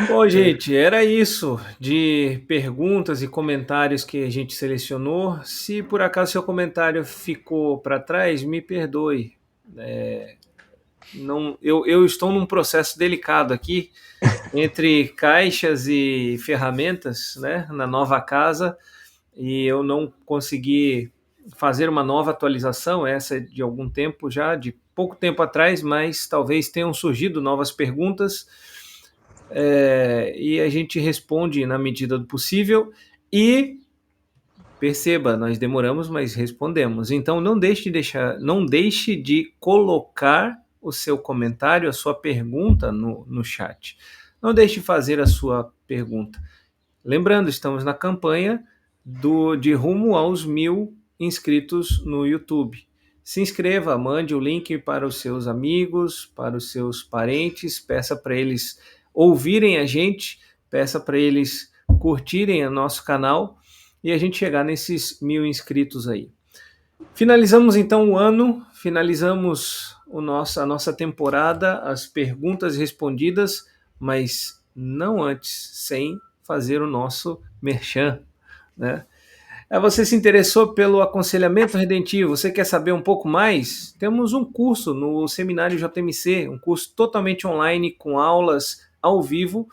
Bom, gente, era isso de perguntas e comentários que a gente selecionou. Se por acaso seu comentário ficou para trás, me perdoe. Não, eu estou num processo delicado aqui entre caixas e ferramentas, né, na nova casa, e eu não consegui fazer uma nova atualização, essa é de algum tempo já, de pouco tempo atrás, mas talvez tenham surgido novas perguntas, e a gente responde na medida do possível, e perceba, nós demoramos, mas respondemos. Então não deixe de colocar o seu comentário, a sua pergunta no chat. Não deixe de fazer a sua pergunta. Lembrando, estamos na campanha de rumo aos 1.000 inscritos no YouTube. Se inscreva, mande o link para os seus amigos, para os seus parentes, peça para eles ouvirem a gente, peça para eles curtirem o nosso canal e a gente chegar nesses 1.000 inscritos aí. Finalizamos então o ano, finalizamos a nossa temporada, as perguntas respondidas, mas não antes, sem fazer o nosso merchan, né? Você se interessou pelo aconselhamento redentivo, você quer saber um pouco mais? Temos um curso no Seminário JMC, um curso totalmente online com aulas ao vivo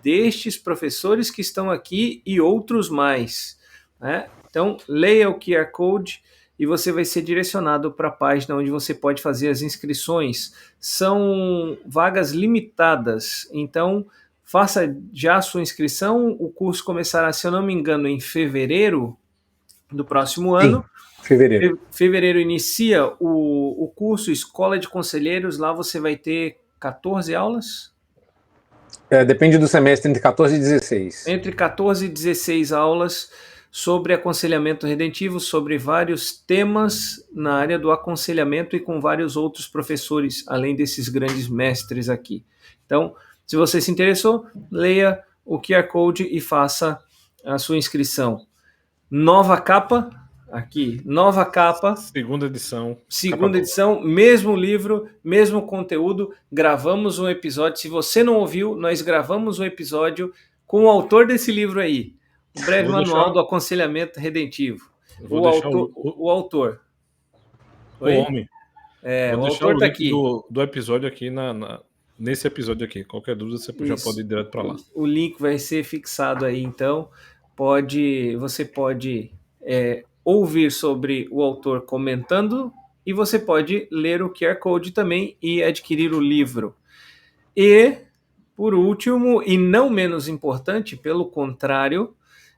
destes professores que estão aqui e outros mais, né? Então, leia o QR Code e você vai ser direcionado para a página onde você pode fazer as inscrições. São vagas limitadas, então faça já a sua inscrição. O curso começará, se eu não me engano, em fevereiro do próximo ano. Fevereiro. Fevereiro inicia o curso Escola de Conselheiros. Lá você vai ter 14 aulas? Depende do semestre, entre 14 e 16. Entre 14 e 16 aulas sobre aconselhamento redentivo, sobre vários temas na área do aconselhamento e com vários outros professores, além desses grandes mestres aqui. Então, se você se interessou, leia o QR Code e faça a sua inscrição. Nova capa, aqui, nova capa. Segunda edição. Segunda edição, mesmo livro, mesmo conteúdo. Gravamos um episódio. Se você não ouviu, nós gravamos um episódio com o autor desse livro aí. O breve manual do aconselhamento redentivo. O autor. O homem. O autor está aqui. Do episódio aqui nesse episódio aqui. Qualquer dúvida você já pode ir direto para lá. O link vai ser fixado aí, então você pode ouvir sobre o autor comentando e você pode ler o QR Code também e adquirir o livro. E, por último, e não menos importante, pelo contrário,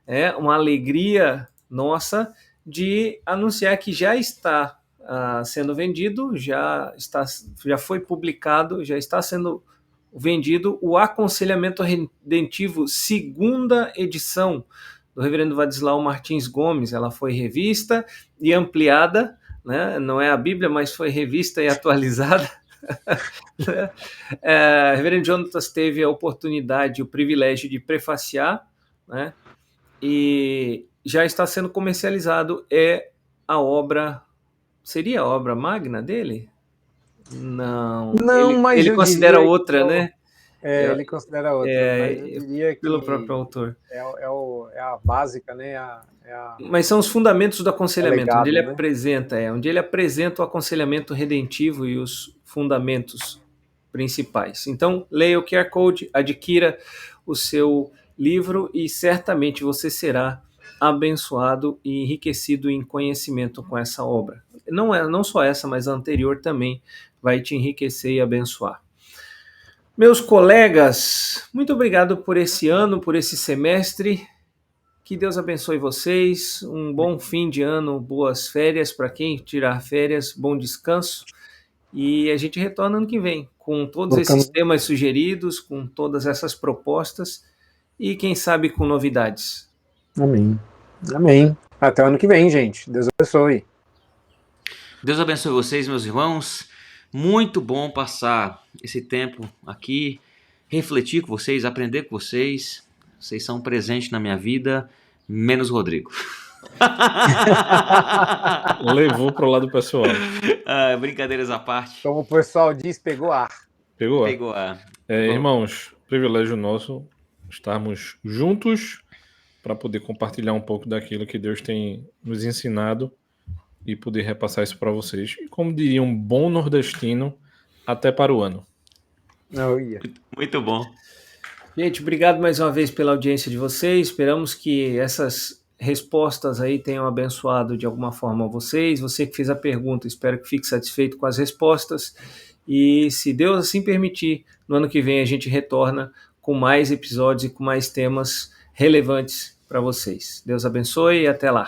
é uma alegria nossa de anunciar que já está sendo vendido, já foi publicado, já está sendo vendido o Aconselhamento Redentivo, segunda edição, do reverendo Vadislau Martins Gomes. Ela foi revista e ampliada, né? Não é a Bíblia, mas foi revista e atualizada. O reverendo Jonatas teve a oportunidade, o privilégio de prefaciar, né? E já está sendo comercializado. Seria a obra magna dele? Não, mas ele considera outra, né? Ele considera outra, mas eu diria que pelo próprio autor. É a básica, né? Mas são os fundamentos do aconselhamento, legado, onde ele né? onde ele apresenta o aconselhamento redentivo e os fundamentos principais. Então, leia o QR Code, adquira o seu livro e certamente você será abençoado e enriquecido em conhecimento com essa obra. Não só essa, mas a anterior também vai te enriquecer e abençoar. Meus colegas, muito obrigado por esse ano, por esse semestre. Que Deus abençoe vocês. Um bom fim de ano, boas férias para quem tirar férias, bom descanso. E a gente retorna ano que vem com todos esses temas sugeridos, com todas essas propostas e quem sabe com novidades. Amém. Amém. Até o ano que vem, gente. Deus abençoe. Deus abençoe vocês, meus irmãos. Muito bom passar esse tempo aqui, refletir com vocês, aprender com vocês. Vocês são um presente na minha vida, menos o Rodrigo. Levou pro lado pessoal. Brincadeiras à parte. Como o pessoal diz, pegou ar. Pegou ar. Irmãos, privilégio nosso estarmos juntos para poder compartilhar um pouco daquilo que Deus tem nos ensinado e poder repassar isso para vocês. E como diria um bom nordestino, até para o ano. Não ia. Muito bom. Gente, obrigado mais uma vez pela audiência de vocês. Esperamos que essas respostas aí tenham abençoado de alguma forma vocês. Você que fez a pergunta, espero que fique satisfeito com as respostas. E se Deus assim permitir, no ano que vem a gente retorna com mais episódios e com mais temas relevantes para vocês. Deus abençoe e até lá.